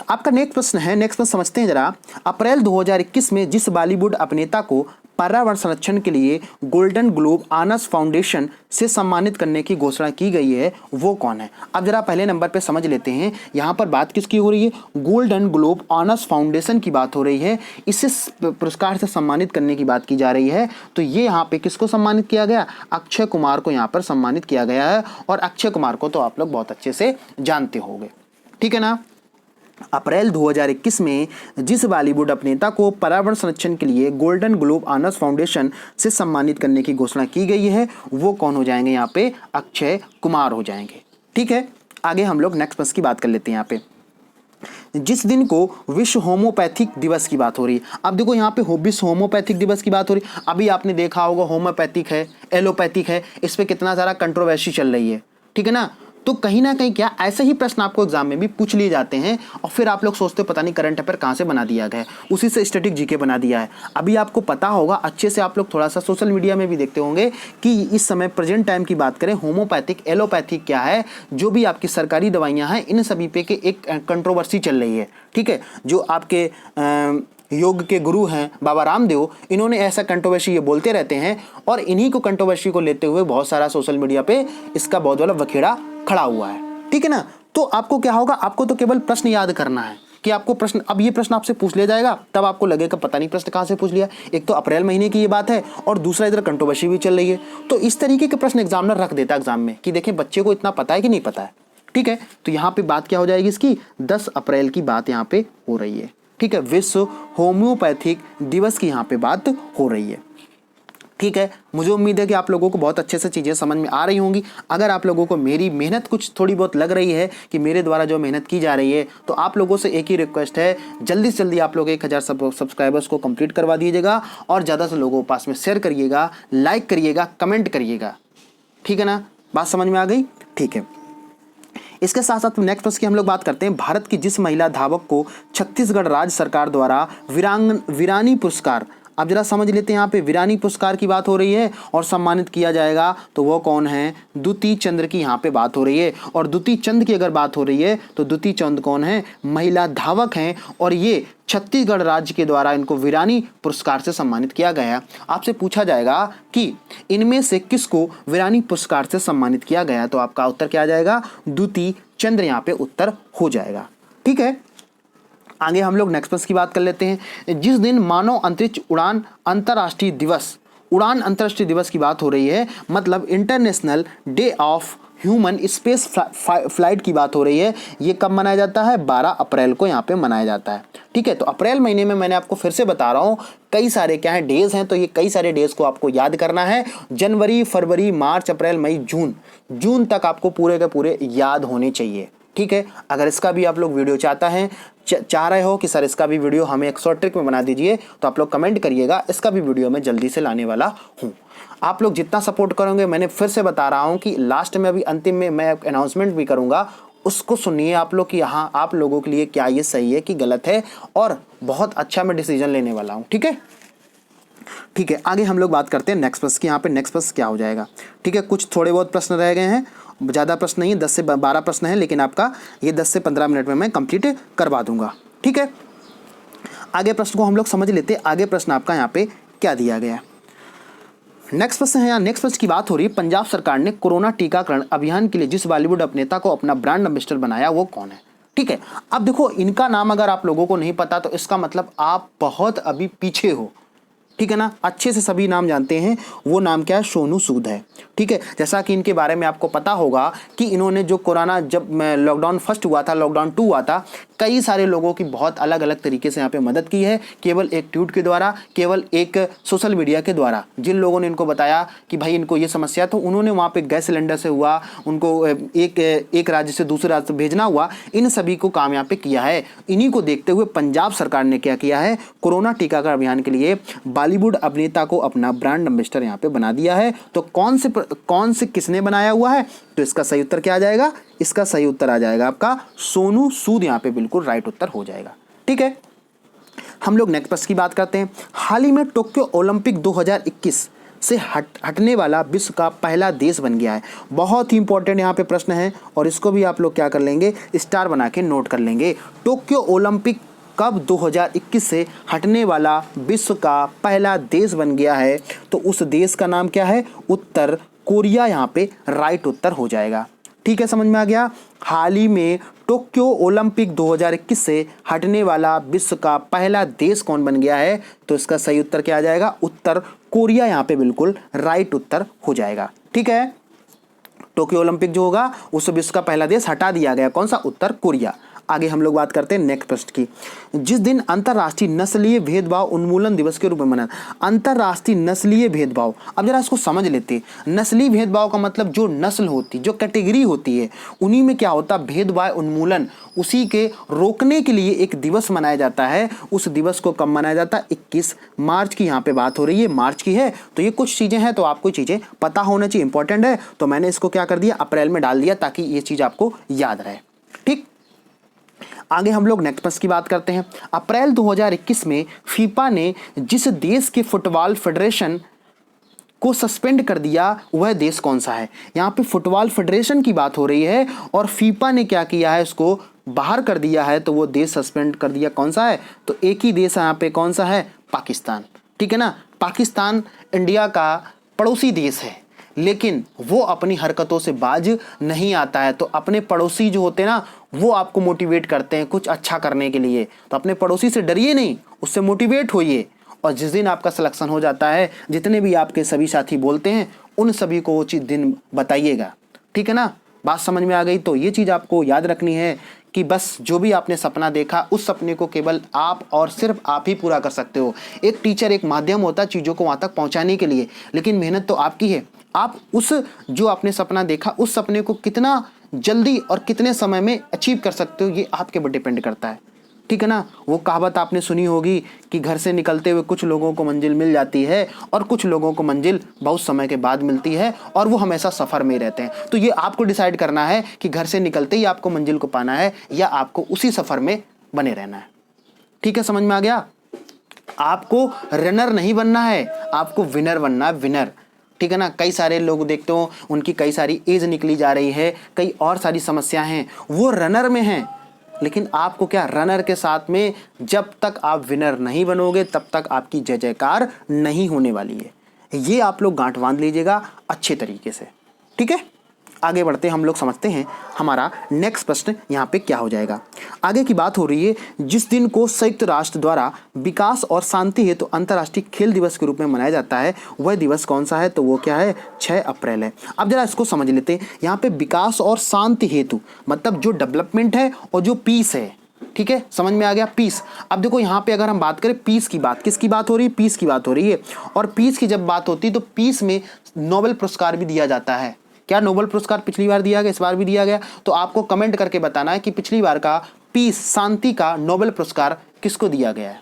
आपका नेक्स्ट प्रश्न समझते हैं जरा। अप्रैल 2021 में जिस बॉलीवुड अभिनेता को पर्यावरण संरक्षण के लिए गोल्डन ग्लोब ऑनर्स फाउंडेशन से सम्मानित करने की घोषणा की गई है वो कौन है? अब जरा पहले नंबर पे समझ लेते हैं, यहाँ पर बात किसकी हो रही है? गोल्डन ग्लोब ऑनर्स फाउंडेशन की बात हो रही है। इसे पुरस्कार से सम्मानित करने की बात की जा रही है। तो ये यहाँ पे किसको सम्मानित किया गया? अक्षय कुमार को यहाँ पर सम्मानित किया गया है। और अक्षय कुमार को तो आप लोग बहुत अच्छे से जानते होंगे। ठीक है ना। अप्रैल 2021 में जिस बॉलीवुड अभिनेता को पर्यावरण संरक्षण के लिए गोल्डन ग्लोब ऑनर्स फाउंडेशन से सम्मानित करने की घोषणा की गई है वो कौन हो जाएंगे? यहाँ पे अक्षय कुमार हो जाएंगे। ठीक है, आगे हम लोग नेक्स्ट प्रश्न की बात कर लेते हैं। यहाँ पे जिस दिन को विश्व होम्योपैथिक दिवस की बात हो रही है। अब देखो यहाँ पे विश्व होम्योपैथिक दिवस की बात हो रही है। अभी आपने देखा होगा होम्योपैथिक है, एलोपैथिक है, इस पर कितना सारा कंट्रोवर्सी चल रही है। ठीक है ना। तो कहीं ना कहीं क्या ऐसे ही प्रश्न आपको एग्जाम में भी पूछ लिए जाते हैं और फिर आप लोग सोचते हो पता नहीं करंट अफेयर कहाँ से बना दिया गया है, उसी से स्टैटिक जीके बना दिया है। अभी आपको पता होगा अच्छे से, आप लोग थोड़ा सा सोशल मीडिया में भी देखते होंगे कि इस समय प्रेजेंट टाइम की बात करें, होम्योपैथिक एलोपैथिक क्या है, जो भी आपकी सरकारी दवाइयाँ हैं इन सभी पे के एक कंट्रोवर्सी चल रही है। ठीक है, जो आपके योग के गुरु हैं बाबा रामदेव, इन्होंने ऐसा कंट्रोवर्सी ये बोलते रहते हैं और इन्हीं को कंट्रोवर्सी को लेते हुए बहुत सारा सोशल मीडिया पे इसका बहुत बड़ा वखेड़ा खड़ा हुआ है। ठीक है ना। तो आपको क्या होगा, आपको तो केवल प्रश्न याद करना है कि आपको प्रश्न, अब ये प्रश्न आपसे पूछ लिया जाएगा तब आपको लगेगा पता नहीं प्रश्न कहाँ से पूछ लिया। एक तो अप्रैल महीने की ये बात है और दूसरा इधर कंट्रोवर्सी भी चल रही है। तो इस तरीके के प्रश्न एग्जामिनर रख देता है एग्जाम में कि देखें बच्चे को इतना पता है कि नहीं पता है। ठीक है, तो यहाँ पे बात क्या हो जाएगी इसकी, 10 अप्रैल की बात यहाँ पे हो रही है। ठीक है, विश्व होम्योपैथिक दिवस की यहाँ पे बात हो रही है। ठीक है, मुझे उम्मीद है कि आप लोगों को बहुत अच्छे से चीज़ें समझ में आ रही होंगी। अगर आप लोगों को मेरी मेहनत कुछ थोड़ी बहुत लग रही है कि मेरे द्वारा जो मेहनत की जा रही है, तो आप लोगों से एक ही रिक्वेस्ट है, जल्दी से जल्दी आप लोग 1000 सब्सक्राइबर्स को कंप्लीट करवा दीजिएगा और ज़्यादा से लोगों के पास में शेयर करिएगा, लाइक करिएगा, कमेंट करिएगा। ठीक है ना, बात समझ में आ गई। ठीक है, इसके साथ साथ नेक्स्ट प्रश्न की हम लोग बात करते हैं। भारत की जिस महिला धावक को छत्तीसगढ़ राज्य सरकार द्वारा वीरानी पुरस्कार, अब जरा समझ लेते हैं, यहाँ पे वीरानी पुरस्कार की बात हो रही है और सम्मानित किया जाएगा, तो वो कौन है? द्युति चंद्र की यहाँ पे बात हो रही है। और द्युति चंद्र की अगर बात हो रही है तो द्युति चंद्र कौन है? महिला धावक हैं और ये छत्तीसगढ़ राज्य के द्वारा इनको वीरानी पुरस्कार से सम्मानित किया गया। आपसे पूछा जाएगा कि इनमें से किसको वीरानी पुरस्कार से सम्मानित किया गया, तो आपका उत्तर क्या आ जाएगा? द्युति चंद्र यहाँ पे उत्तर हो जाएगा। ठीक है, आगे हम लोग नेक्स्ट प्रश्न की बात कर लेते हैं। जिस दिन मानव अंतरिक्ष उड़ान अंतर्राष्ट्रीय दिवस की बात हो रही है, मतलब international day of human space flight की बात हो रही है, ये कब मनाया जाता है? 12 अप्रैल को यहाँ पे मनाया जाता है। ठीक है, तो अप्रैल महीने में मैंने आपको फिर से बता रहा हूँ कई सारे क्या है डेज हैं, तो ये कई सारे डेज को आपको याद करना है। जनवरी, फरवरी, मार्च, अप्रैल, मई, जून तक आपको पूरे के पूरे याद होने चाहिए। ठीक है, अगर इसका भी आप लोग वीडियो चाह रहे हो कि सर इसका भी वीडियो हमें एक शॉर्ट ट्रिक में बना दीजिए, तो आप लोग कमेंट करिएगा, इसका भी वीडियो मैं जल्दी से लाने वाला हूँ। आप लोग जितना सपोर्ट करोगे, मैंने फिर से बता रहा हूँ कि लास्ट में अभी अंतिम में मैं अनाउंसमेंट भी करूँगा, उसको सुनिए आप लोग कि यहाँ आप लोगों के लिए क्या ये सही है कि गलत है, और बहुत अच्छा मैं डिसीजन लेने वाला हूँ। ठीक है, ठीक है, आगे हम लोग बात करते हैं नेक्स्ट प्रश्न की। यहाँ पे नेक्स्ट प्रश्न क्या हो जाएगा? ठीक है, कुछ थोड़े बहुत प्रश्न रह गए हैं, ज़्यादा प्रश्न नहीं है, 10 से 12 प्रश्न हैं, लेकिन आपका ये 10 से 15 मिनट में मैं कंप्लीट करवा दूंगा। ठीक है, आगे प्रश्न को हम लोग समझ लेते हैं। आगे प्रश्न आपका यहाँ पे क्या दिया गया है? नेक्स्ट प्रश्न है, यहाँ नेक्स्ट प्रश्न की बात हो रही है। पंजाब सरकार ने कोरोना टीकाकरण अभियान के लिए जिस बॉलीवुड अभिनेता को अपना ब्रांड एम्बेसडर बनाया वो कौन है? ठीक है, अब देखो इनका नाम अगर आप लोगों को नहीं पता तो इसका मतलब आप बहुत अभी पीछे हो। ठीक है ना, अच्छे से सभी नाम जानते हैं। वो नाम क्या है? सोनू सूद है। ठीक है, जैसा कि इनके बारे में आपको पता होगा कि इन्होंने जो कोरोना जब लॉकडाउन फर्स्ट हुआ था, लॉकडाउन 2 हुआ था, कई सारे लोगों की बहुत अलग अलग तरीके से यहाँ पे मदद की है, केवल एक ट्वीट के द्वारा, केवल एक सोशल मीडिया के द्वारा। जिन लोगों ने इनको बताया कि भाई इनको ये समस्या, तो उन्होंने वहाँ पे गैस सिलेंडर से हुआ, उनको एक राज्य से दूसरे राज्य से भेजना हुआ, इन सभी को काम यहाँ पे किया है। इन्हीं को देखते हुए पंजाब सरकार ने क्या किया है? कोरोना टीकाकरण अभियान के लिए बॉलीवुड अभिनेता को अपना ब्रांड एम्बेसडर यहाँ पे बना दिया है। तो कौन से किसने बनाया हुआ है? तो इसका सही उत्तर क्या आ जाएगा? इसका सही उत्तर आ जाएगा आपका सोनू सूद, यहाँ पे बिल्कुल राइट उत्तर हो जाएगा। ठीक है, हम लोग नेक्स्ट प्रश्न की बात करते हैं। हाल ही में टोक्यो ओलंपिक 2021 से हटने वाला विश्व का पहला देश बन गया है। बहुत ही इंपॉर्टेंट यहाँ पे प्रश्न है और इसको भी आप लोग क्या कर लेंगे? स्टार बना के नोट कर लेंगे। टोक्यो ओलंपिक कब 2021 से हटने वाला विश्व का पहला देश बन गया है? तो उस देश का नाम क्या है? उत्तर कोरिया यहाँ पे राइट उत्तर हो जाएगा। ठीक है, समझ में आ गया। हाल ही में टोक्यो ओलंपिक 2021 से हटने वाला विश्व का पहला देश कौन बन गया है? तो इसका सही उत्तर क्या आ जाएगा? उत्तर कोरिया यहाँ पे बिल्कुल राइट उत्तर हो जाएगा। ठीक है, टोक्यो ओलंपिक जो होगा उस विश्व का पहला देश हटा दिया गया, कौन सा? उत्तर कोरिया। आगे हम लोग बात करते हैं नेक्स्ट प्रश्न की। जिस दिन अंतर्राष्ट्रीय नस्लीय भेदभाव उन्मूलन दिवस के रूप में मना, अंतर्राष्ट्रीय नस्लीय भेदभाव, अब जरा इसको समझ लेते हैं। नस्लीय भेदभाव का मतलब जो नस्ल होती, जो कैटेगरी होती है, उन्हीं में क्या होता? भेदभाव उन्मूलन, उसी के रोकने के लिए एक दिवस मनाया जाता है। उस दिवस को कब मनाया जाता है? 21 मार्च की यहाँ पे बात हो रही है, मार्च की है। तो ये कुछ चीजें हैं, तो आपको चीजें पता होना चाहिए, इंपॉर्टेंट है। तो मैंने इसको क्या कर दिया? अप्रैल में डाल दिया ताकि ये चीज आपको याद रहे। ठीक, आगे हम लोग नेक्स्ट प्रश्न की बात करते हैं। अप्रैल 2021 में फीफा ने जिस देश के फुटबॉल फेडरेशन को सस्पेंड कर दिया, वह देश कौन सा है? यहाँ पे फुटबॉल फेडरेशन की बात हो रही है और फीफा ने क्या किया है? इसको बाहर कर दिया है। तो वो देश सस्पेंड कर दिया, कौन सा है? तो एक ही देश है यहाँ पे, कौन सा है? पाकिस्तान। ठीक है ना, पाकिस्तान इंडिया का पड़ोसी देश है, लेकिन वो अपनी हरकतों से बाज नहीं आता है। तो अपने पड़ोसी जो होते हैं ना, वो आपको मोटिवेट करते हैं कुछ अच्छा करने के लिए। तो अपने पड़ोसी से डरिए नहीं, उससे मोटिवेट होइए। और जिस दिन आपका सिलेक्शन हो जाता है, जितने भी आपके सभी साथी बोलते हैं, उन सभी को वो चीज़ दिन बताइएगा। ठीक है ना, बात समझ में आ गई? तो ये चीज़ आपको याद रखनी है कि बस जो भी आपने सपना देखा, उस सपने को केवल आप और सिर्फ आप ही पूरा कर सकते हो। एक टीचर एक माध्यम होता है चीज़ों को वहाँ तक पहुँचाने के लिए, लेकिन मेहनत तो आपकी है। आप उस जो आपने सपना देखा, उस सपने को कितना जल्दी और कितने समय में अचीव कर सकते हो, ये आपके ऊपर डिपेंड करता है। ठीक है ना, वो कहावत आपने सुनी होगी कि घर से निकलते हुए कुछ लोगों को मंजिल मिल जाती है और कुछ लोगों को मंजिल बहुत समय के बाद मिलती है, और वो हमेशा सफ़र में ही रहते हैं। तो ये आपको डिसाइड करना है कि घर से निकलते ही आपको मंजिल को पाना है या आपको उसी सफ़र में बने रहना है। ठीक है, समझ में आ गया? आपको रनर नहीं बनना है, आपको विनर बनना है, विनर। ठीक है ना, कई सारे लोग देखते हो, उनकी कई सारी एज निकली जा रही है, कई और सारी समस्याएं हैं, वो रनर में हैं, लेकिन आपको क्या, रनर के साथ में जब तक आप विनर नहीं बनोगे तब तक आपकी जय जयकार नहीं होने वाली है। ये आप लोग गांठ बांध लीजिएगा अच्छे तरीके से। ठीक है, आगे बढ़ते हम लोग समझते हैं हमारा नेक्स्ट प्रश्न यहाँ पे क्या हो जाएगा। आगे की बात हो रही है, जिस दिन को संयुक्त राष्ट्र द्वारा विकास और शांति हेतु अंतर्राष्ट्रीय खेल दिवस के रूप में मनाया जाता है, वह दिवस कौन सा है? तो वो क्या है? 6 अप्रैल है। अब जरा इसको समझ लेते हैं। यहाँ पे विकास और शांति हेतु मतलब जो डेवलपमेंट है और जो पीस है। ठीक है, समझ में आ गया? पीस। अब देखो यहाँ पे अगर हम बात करें पीस की बात, किसकी बात हो रही है? पीस की बात हो रही है। और पीस की जब बात होती है तो पीस में नोबेल पुरस्कार भी दिया जाता है। क्या नोबेल पुरस्कार पिछली बार दिया गया, इस बार भी दिया गया? तो आपको कमेंट करके बताना है कि पिछली बार का पीस, शांति का नोबेल पुरस्कार किसको दिया गया है।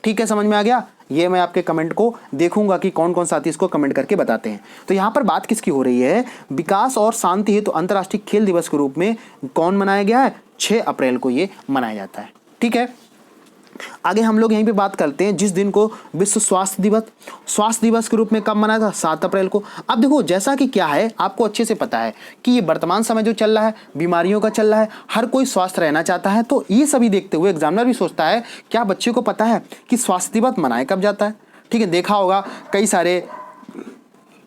ठीक है, समझ में आ गया? ये मैं आपके कमेंट को देखूंगा कि कौन कौन साथी इसको कमेंट करके बताते हैं। तो यहाँ पर बात किसकी हो रही है? विकास और शांति हेतु अंतर्राष्ट्रीय खेल दिवस के रूप में कौन मनाया गया है? 6 अप्रैल को ये मनाया जाता है। ठीक है, आगे हम लोग यहीं पे बात करते हैं, जिस दिन को विश्व स्वास्थ्य दिवस के रूप में कब मनाया था? 7 अप्रैल को। अब देखो, जैसा कि क्या है, आपको अच्छे से पता है कि ये वर्तमान समय जो चल रहा है, बीमारियों का चल रहा है, हर कोई स्वस्थ रहना चाहता है। तो ये सभी देखते हुए एग्जामिनर भी सोचता है, क्या बच्चे को पता है कि स्वास्थ्य दिवस मनाया कब जाता है? ठीक है, देखा होगा कई सारे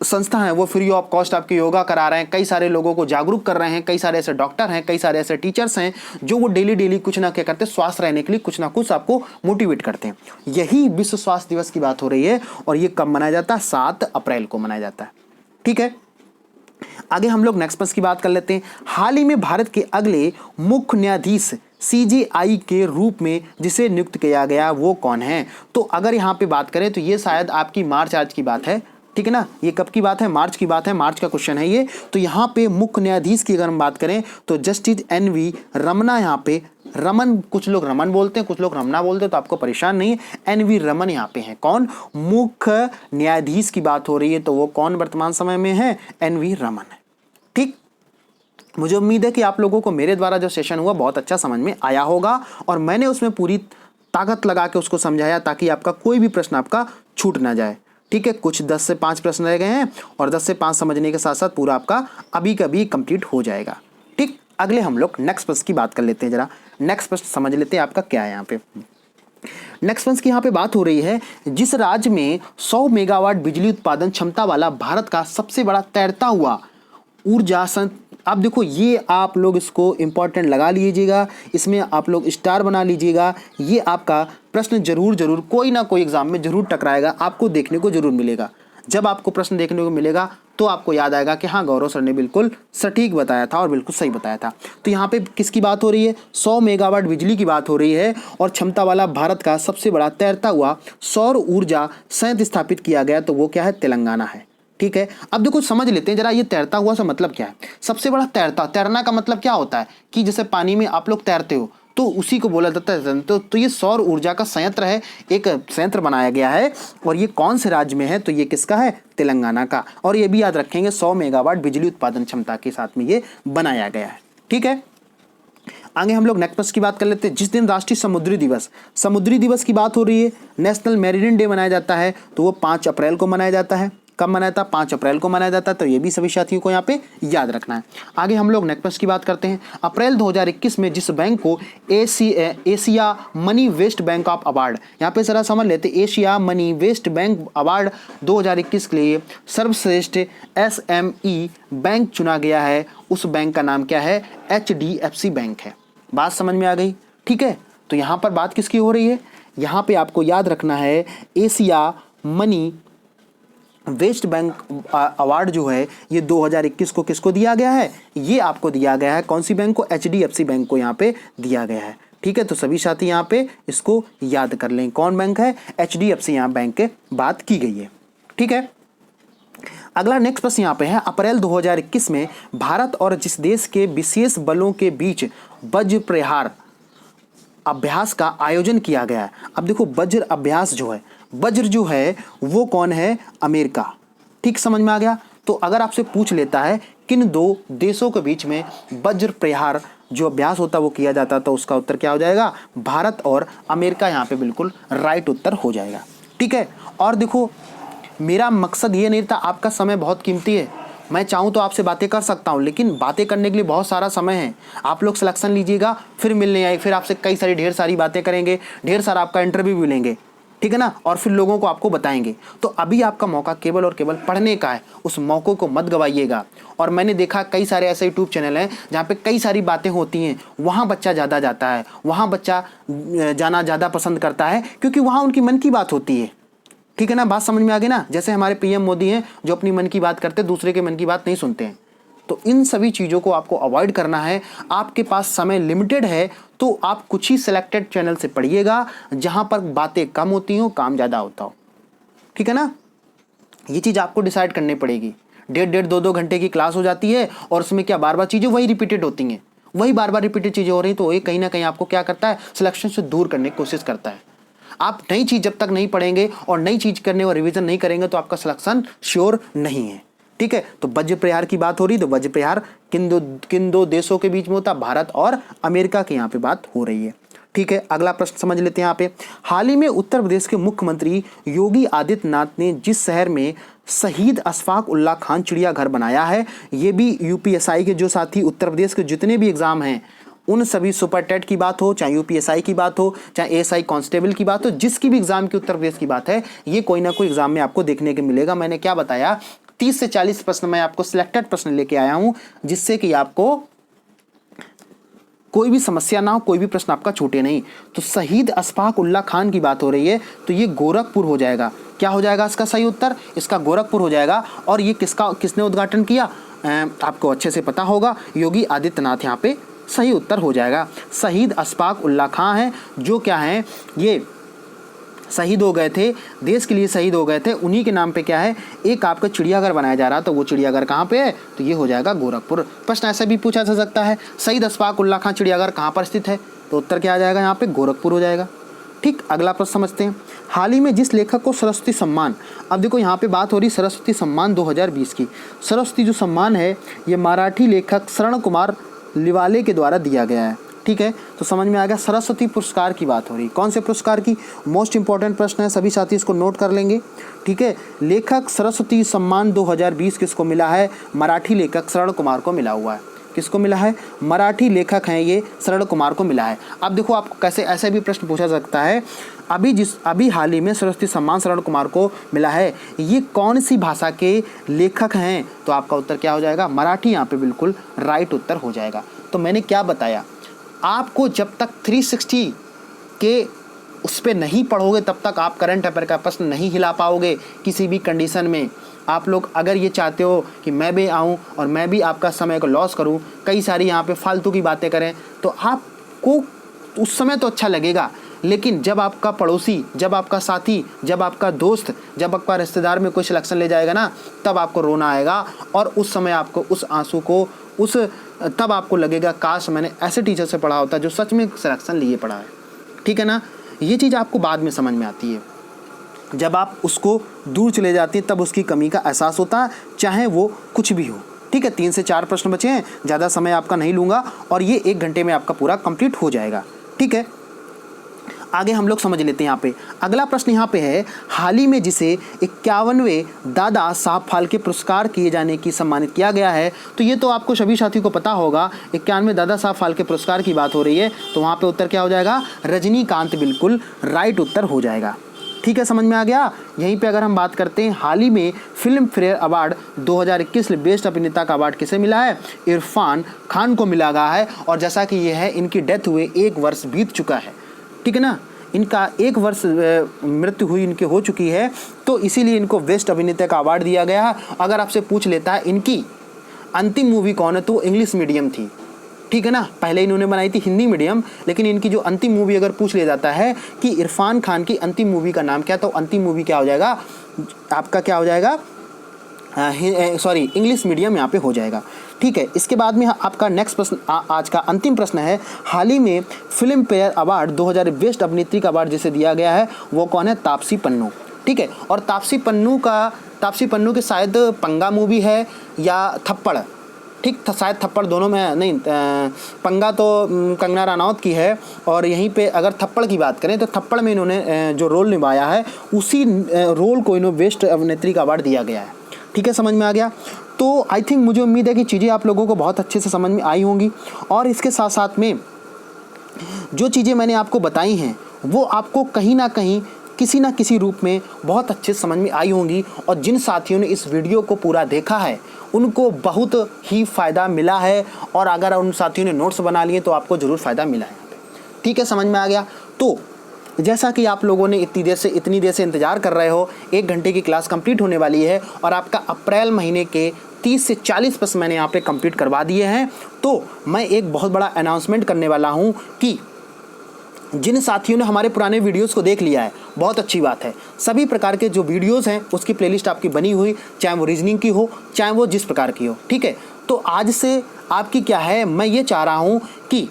संस्था हैं वो फ्री ऑफ कॉस्ट आपके योगा करा रहे हैं, कई सारे लोगों को जागरूक कर रहे हैं, कई सारे ऐसे डॉक्टर हैं, कई सारे ऐसे टीचर्स हैं जो वो डेली डेली कुछ ना क्या करते हैं, स्वस्थ रहने के लिए कुछ ना कुछ आपको मोटिवेट करते हैं। यही विश्व स्वास्थ्य दिवस की बात हो रही है और ये कब मनाया जाता है? 7 अप्रैल को मनाया जाता है। ठीक है, आगे हम लोग नेक्स्ट प्रश्न की बात कर लेते हैं। हाल ही में भारत के अगले मुख्य न्यायाधीश CJI के रूप में जिसे नियुक्त किया गया वो कौन है? तो अगर यहाँ पे बात करें तो ये शायद आपकी मार्च आज की बात है, ठीक है ना, ये कब की बात है? मार्च की बात है, मार्च का क्वेश्चन है ये। तो यहाँ पे मुख्य न्यायाधीश की अगर हम बात करें तो जस्टिस NV रमना, यहाँ पे रमन, कुछ लोग रमन बोलते हैं, कुछ लोग रमना बोलते हैं, तो आपको परेशान नहीं है, NV रमन यहाँ पे है। कौन? मुख्य न्यायाधीश की बात हो रही है, तो वो कौन वर्तमान समय में है? NV रमन है। ठीक, मुझे उम्मीद है कि आप लोगों को मेरे द्वारा जो सेशन हुआ बहुत अच्छा समझ में आया होगा और मैंने उसमें पूरी ताकत लगा के उसको समझाया ताकि आपका कोई भी प्रश्न आपका छूट ना जाए। ठीक है, कुछ 10 से 5 प्रश्न रह गए हैं और 10 से 5 समझने के साथ साथ पूरा आपका अभी कभी कंप्लीट हो जाएगा। ठीक, अगले हम लोग नेक्स्ट प्रश्न की बात कर लेते हैं। जरा नेक्स्ट प्रश्न समझ लेते हैं आपका क्या है यहाँ पे। नेक्स्ट प्रश्न की यहाँ पे बात हो रही है, जिस राज्य में 100 मेगावाट बिजली उत्पादन क्षमता वाला भारत का सबसे बड़ा तैरता हुआ ऊर्जा आप देखो, ये आप लोग इसको इंपॉर्टेंट लगा लीजिएगा, इसमें आप लोग स्टार बना लीजिएगा। ये आपका प्रश्न जरूर कोई ना कोई एग्जाम में जरूर टकराएगा, आपको देखने को जरूर मिलेगा। जब आपको प्रश्न देखने को मिलेगा तो आपको याद आएगा कि हाँ, गौरव सर ने बिल्कुल सटीक बताया था और बिल्कुल सही बताया था। तो यहाँ पे किसकी बात हो रही है? 100 मेगावाट बिजली की बात हो रही है और क्षमता वाला भारत का सबसे बड़ा तैरता हुआ सौर ऊर्जा संयंत्र स्थापित किया गया, तो वो क्या है? तेलंगाना है। ठीक है, अब देखो समझ लेते हैं जरा, ये तैरता हुआ सा मतलब क्या है? सबसे बड़ा तैरना का मतलब क्या होता है कि जैसे पानी में आप लोग तैरते हो तो उसी को बोला जाता है। तो ये सौर ऊर्जा का संयंत्र है, एक संयंत्र बनाया गया है और ये कौन से राज्य में है? तो ये किसका है? तेलंगाना का। और ये भी याद रखेंगे 100 मेगावाट बिजली उत्पादन क्षमता के साथ में ये बनाया गया है। ठीक है, आगे हम लोग नेक्स्ट की बात कर लेते हैं। जिस दिन राष्ट्रीय समुद्री दिवस की बात हो रही है, नेशनल मैरीन डे मनाया जाता है, तो वो 5 अप्रैल को मनाया जाता है। कब मनाया था? 5 अप्रैल को मनाया जाता है। तो ये भी सभी साथियों को यहाँ पे याद रखना है। आगे हम लोग नेक्स्ट की बात करते हैं। अप्रैल 2021 में जिस बैंक को Asia money West Bank of award, यहाँ पे जरा समझ लेते, Asia money West Bank award 2021 के लिए सर्वश्रेष्ठ SME बैंक चुना गया है, उस बैंक का नाम क्या है? HDFC बैंक है। बात समझ में आ गई? ठीक है, तो यहाँ पर बात किसकी हो रही है? यहाँ पे आपको याद रखना है Asia money West Bank award जो है ये 2021 को किसको दिया गया है? ये आपको दिया गया है कौन सी बैंक को? HDFC बैंक को यहाँ पे दिया गया है। ठीक है, तो सभी साथी यहाँ पे इसको याद कर लें, कौन बैंक है? HDFC यहाँ बैंक के बात की गई है। ठीक है, अगला नेक्स्ट प्रश्न यहाँ पे है, अप्रैल 2021 में भारत और जिस देश के विशेष बलों के बीच वज्र प्रहार अभ्यास का आयोजन किया गया है। अब देखो, वज्र अभ्यास वज्र जो है वो कौन है? अमेरिका। ठीक, समझ में आ गया? तो अगर आपसे पूछ लेता है किन 2 देशों के बीच में वज्र प्रहार जो अभ्यास होता है वो किया जाता, तो उसका उत्तर क्या हो जाएगा? भारत और अमेरिका यहाँ पे बिल्कुल राइट उत्तर हो जाएगा। ठीक है, और देखो मेरा मकसद ये नहीं था, आपका समय बहुत कीमती है, मैं चाहूँ तो आपसे बातें कर सकता हूँ, लेकिन बातें करने के लिए बहुत सारा समय है। आप लोग सिलेक्शन लीजिएगा, फिर मिलने आए, फिर आपसे ढेर सारी बातें करेंगे, ढेर सारा आपका इंटरव्यू भी लेंगे, ठीक है ना, और फिर लोगों को आपको बताएंगे। तो अभी आपका मौका केवल और केवल पढ़ने का है, उस मौके को मत गवाइएगा। और मैंने देखा कई सारे ऐसे यूट्यूब चैनल हैं जहाँ पे कई सारी बातें होती हैं, वहाँ बच्चा ज़्यादा जाता है, वहाँ बच्चा जाना ज़्यादा पसंद करता है, क्योंकि वहाँ उनकी मन की बात होती है। ठीक है ना, बात समझ में आ गई ना? जैसे हमारे PM मोदी हैं जो अपनी मन की बात करते, दूसरे के मन की बात नहीं सुनते हैं। तो इन सभी चीज़ों को आपको अवॉइड करना है। आपके पास समय लिमिटेड है, तो आप कुछ ही सिलेक्टेड चैनल से पढ़िएगा जहां पर बातें कम होती हो, काम ज़्यादा होता हो। ठीक है ना, ये चीज़ आपको डिसाइड करनी पड़ेगी। 1.5 2 घंटे की क्लास हो जाती है और उसमें क्या बार बार चीज़ें वही रिपीटेड होती हैं, वही बार बार रिपीटेड चीज़ें हो रही, तो ये कहीं ना कहीं आपको क्या करता है? सिलेक्शन से दूर करने की कोशिश करता है। आप नई चीज़ जब तक नहीं पढ़ेंगे और नई चीज़ करने और रिवीजन नहीं करेंगे तो आपका सिलेक्शन श्योर नहीं है। ठीक है, तो वज्र प्रहार की बात हो रही, तो वज्र प्रहार किन दो देशों के बीच में होता? भारत और अमेरिका की यहाँ पे बात हो रही है। ठीक है, अगला प्रश्न समझ लेते हैं यहाँ पे। हाल ही में उत्तर प्रदेश के मुख्यमंत्री योगी आदित्यनाथ ने जिस शहर में शहीद अशफाक उल्लाह खान चिड़ियाघर बनाया है, ये भी UPSI के जो साथी उत्तर प्रदेश के जितने भी एग्जाम हैं, उन सभी सुपर टेट की बात हो, चाहे UPSI की बात हो, चाहे ASI कांस्टेबल की बात हो, जिसकी भी एग्जाम की उत्तर प्रदेश की बात है, ये कोई ना कोई एग्जाम में आपको देखने को मिलेगा। मैंने क्या बताया? 30 से 40 प्रश्न मैं आपको सिलेक्टेड प्रश्न लेके आया हूं, जिससे कि आपको कोई भी समस्या ना हो, कोई भी प्रश्न आपका छूटे नहीं। तो शहीद अशफाक उल्लाह खान की बात हो रही है, तो ये गोरखपुर हो जाएगा। क्या हो जाएगा इसका सही उत्तर? इसका गोरखपुर हो जाएगा। और ये किसने उद्घाटन किया? आपको अच्छे से पता होगा, योगी आदित्यनाथ यहाँ पे सही उत्तर हो जाएगा। शहीद अशफाक उल्लाह खान है, जो क्या है, ये शहीद हो गए थे, देश के लिए शहीद हो गए थे। उन्हीं के नाम पे क्या है, एक आपका चिड़ियाघर बनाया जा रहा है। तो वो चिड़ियाघर कहाँ पे है? तो ये हो जाएगा गोरखपुर। प्रश्न ऐसे भी पूछा जा सकता है, शहीद अशफाक उल्लाह खान चिड़ियाघर कहाँ पर स्थित है? तो उत्तर क्या आ जाएगा यहाँ पे? गोरखपुर हो जाएगा। ठीक, अगला प्रश्न समझते हैं। हाल ही में जिस लेखक को सरस्वती सम्मान, अब देखो यहाँ पे बात हो रही सरस्वती सम्मान 2020 की। सरस्वती जो सम्मान है, ये मराठी लेखक शरण कुमार लिवाले के द्वारा दिया गया है। ठीक है, तो समझ में आ गया। सरस्वती पुरस्कार की बात हो रही, कौन से पुरस्कार की? मोस्ट इंपॉर्टेंट प्रश्न है, सभी साथी इसको नोट कर लेंगे। ठीक है, लेखक सरस्वती सम्मान 2020 किसको मिला है? मराठी लेखक शरण कुमार को मिला हुआ है। किसको मिला है? मराठी लेखक हैं ये, शरण कुमार को मिला है। अब देखो, आपको कैसे ऐसे भी प्रश्न पूछा सकता है, अभी हाल ही में सरस्वती सम्मान शरण कुमार को मिला है, ये कौन सी भाषा के लेखक हैं? तो आपका उत्तर क्या हो जाएगा? मराठी यहाँ पे बिल्कुल राइट उत्तर हो जाएगा। तो मैंने क्या बताया आपको, जब तक 360 के उस पर नहीं पढ़ोगे तब तक आप करंट अफेयर का प्रश्न नहीं हिला पाओगे किसी भी कंडीशन में। आप लोग अगर ये चाहते हो कि मैं भी आऊँ और मैं भी आपका समय को लॉस करूँ, कई सारी यहाँ पे फालतू की बातें करें, तो आपको उस समय तो अच्छा लगेगा, लेकिन जब आपका पड़ोसी, जब आपका साथी, जब आपका दोस्त, जब आपका रिश्तेदार में कोई सिलेक्शन ले जाएगा ना, तब आपको रोना आएगा। और उस समय आपको उस आंसू को तब आपको लगेगा काश मैंने ऐसे टीचर से पढ़ा होता जो सच में सिलेक्शन लिए पढ़ा है। ठीक है ना, ये चीज़ आपको बाद में समझ में आती है, जब आप उसको दूर चले जाती हैं तब उसकी कमी का एहसास होता है, चाहे वो कुछ भी हो। ठीक है, 3 से 4 प्रश्न बचे हैं, ज़्यादा समय आपका नहीं लूँगा और ये 1 घंटे में आपका पूरा कंप्लीट हो जाएगा। ठीक है, आगे हम लोग समझ लेते हैं। यहाँ पे अगला प्रश्न यहाँ पे है, हाल ही में जिसे 51वें दादा साहब फाल्के पुरस्कार किए जाने की सम्मानित किया गया है, तो ये तो आपको सभी साथी को पता होगा, 91वें दादा साहब फाल्के पुरस्कार की बात हो रही है। तो वहाँ पे उत्तर क्या हो जाएगा? रजनीकांत बिल्कुल राइट उत्तर हो जाएगा। ठीक है, समझ में आ गया। यहीं पे अगर हम बात करते हैं, हाल ही में फिल्म फेयर अवार्ड 2021 में बेस्ट अभिनेता का अवार्ड किसे मिला है? इरफान खान को मिला गया है। और जैसा कि ये है, इनकी डेथ हुए 1 वर्ष बीत चुका है। ठीक है ना, इनका 1 वर्ष मृत्यु हुई इनकी हो चुकी है, तो इसीलिए इनको बेस्ट अभिनेता का अवार्ड दिया गया है। अगर आपसे पूछ लेता है इनकी अंतिम मूवी कौन है, तो इंग्लिश मीडियम थी। ठीक है ना, पहले इन्होंने बनाई थी हिंदी मीडियम, लेकिन इनकी जो अंतिम मूवी अगर पूछ लिया जाता है कि इरफान खान की अंतिम मूवी का नाम क्या, तो अंतिम मूवी क्या हो जाएगा आपका? क्या हो जाएगा? इंग्लिश मीडियम यहाँ पे हो जाएगा। ठीक है, इसके बाद में आपका नेक्स्ट प्रश्न, आज का अंतिम प्रश्न है, हाल ही में फिल्म फेयर अवार्ड 2000 बेस्ट अभिनेत्री का अवार्ड जिसे दिया गया है, वो कौन है? तापसी पन्नू। ठीक है, और तापसी पन्नू के शायद पंगा मूवी है या थप्पड़, ठीक था, शायद थप्पड़ दोनों में नहीं, पंगा तो कंगना रनौत की है। और यहीं पे अगर थप्पड़ की बात करें तो थप्पड़ में इन्होंने जो रोल निभाया है, उसी रोल को इन्होंने बेस्ट अभिनेत्री का अवार्ड दिया गया है। ठीक है, समझ में आ गया। तो आई थिंक, मुझे उम्मीद है कि चीज़ें आप लोगों को बहुत अच्छे से समझ में आई होंगी, और इसके साथ साथ में जो चीज़ें मैंने आपको बताई हैं वो आपको कहीं ना कहीं किसी ना किसी रूप में बहुत अच्छे से समझ में आई होंगी। और जिन साथियों ने इस वीडियो को पूरा देखा है उनको बहुत ही फ़ायदा मिला है, और अगर उन साथियों ने नोट्स बना लिए तो आपको ज़रूर फ़ायदा मिला है। ठीक है, समझ में आ गया। तो जैसा कि आप लोगों ने इतनी देर से इंतज़ार कर रहे हो, 1 घंटे की क्लास कंप्लीट होने वाली है, और आपका अप्रैल महीने के 30 से 40 प्रश्न मैंने यहाँ पे कंप्लीट करवा दिए हैं। तो मैं एक बहुत बड़ा अनाउंसमेंट करने वाला हूँ कि जिन साथियों ने हमारे पुराने वीडियोस को देख लिया है, बहुत अच्छी बात है। सभी प्रकार के जो वीडियोस हैं उसकी प्लेलिस्ट आपकी बनी हुई, चाहे वो रीजनिंग की हो, चाहे वो जिस प्रकार की हो। ठीक है, तो आज से आपकी क्या है, मैं ये चाह रहा हूँ कि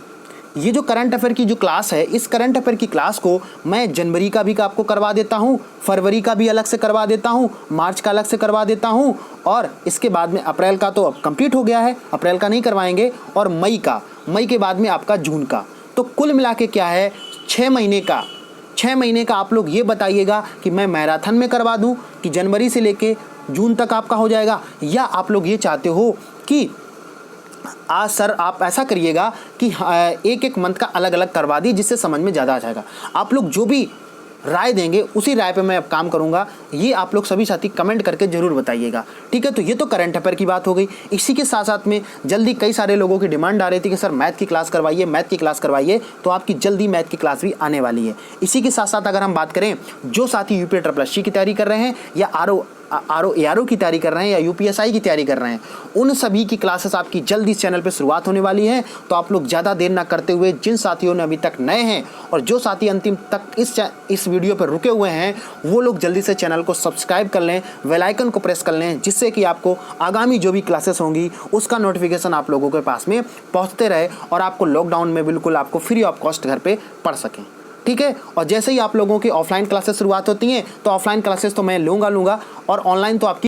ये जो करंट अफेयर की जो क्लास है, इस करंट अफेयर की क्लास को मैं जनवरी का भी आपको करवा देता हूँ, फरवरी का भी अलग से करवा देता हूँ, मार्च का अलग से करवा देता हूँ, और इसके बाद में अप्रैल का तो अब कंप्लीट हो गया है, अप्रैल का नहीं करवाएंगे, और मई के बाद में आपका जून का। तो कुल मिला के क्या है, 6 महीने का आप लोग ये बताइएगा कि मैं मैराथन में करवा दूँ कि जनवरी से लेके जून तक आपका हो जाएगा, या आप लोग ये चाहते हो कि आज सर आप ऐसा करिएगा कि एक मंथ का अलग अलग करवा दी, जिससे समझ में ज़्यादा आ जाएगा। आप लोग जो भी राय देंगे उसी राय पे मैं अब काम करूंगा, ये आप लोग सभी साथी कमेंट करके जरूर बताइएगा। ठीक है, तो ये तो करंट अफेयर की बात हो गई। इसी के साथ साथ में जल्दी कई सारे लोगों की डिमांड आ रही थी कि सर मैथ की क्लास करवाइए, मैथ की क्लास करवाइए, तो आपकी जल्दी मैथ की क्लास भी आने वाली है। इसी के साथ साथ अगर हम बात करें, जो साथी यूपीएससी की तैयारी कर रहे हैं या आरओ की तैयारी कर रहे हैं या यूपीएसआई की तैयारी कर रहे हैं, उन सभी की क्लासेस आपकी जल्दी इस चैनल पे शुरुआत होने वाली है। तो आप लोग ज़्यादा देर ना करते हुए, जिन साथियों ने अभी तक नए हैं और जो साथी अंतिम तक इस वीडियो पर रुके हुए हैं, वो लोग जल्दी से चैनल को सब्सक्राइब कर लें, बेल आइकन को प्रेस कर लें, जिससे कि आपको आगामी जो भी क्लासेस होंगी उसका नोटिफिकेशन आप लोगों के पास में पहुँचते रहे और आपको लॉकडाउन में बिल्कुल आपको फ्री ऑफ कॉस्ट घर पर पढ़ सकें। ठीक है, और जैसे ही आप लोगों की ऑफलाइन क्लासेस शुरुआत होती हैं तो ऑफलाइन क्लासेस तो मैं लूँगा और ऑनलाइन तो आपकी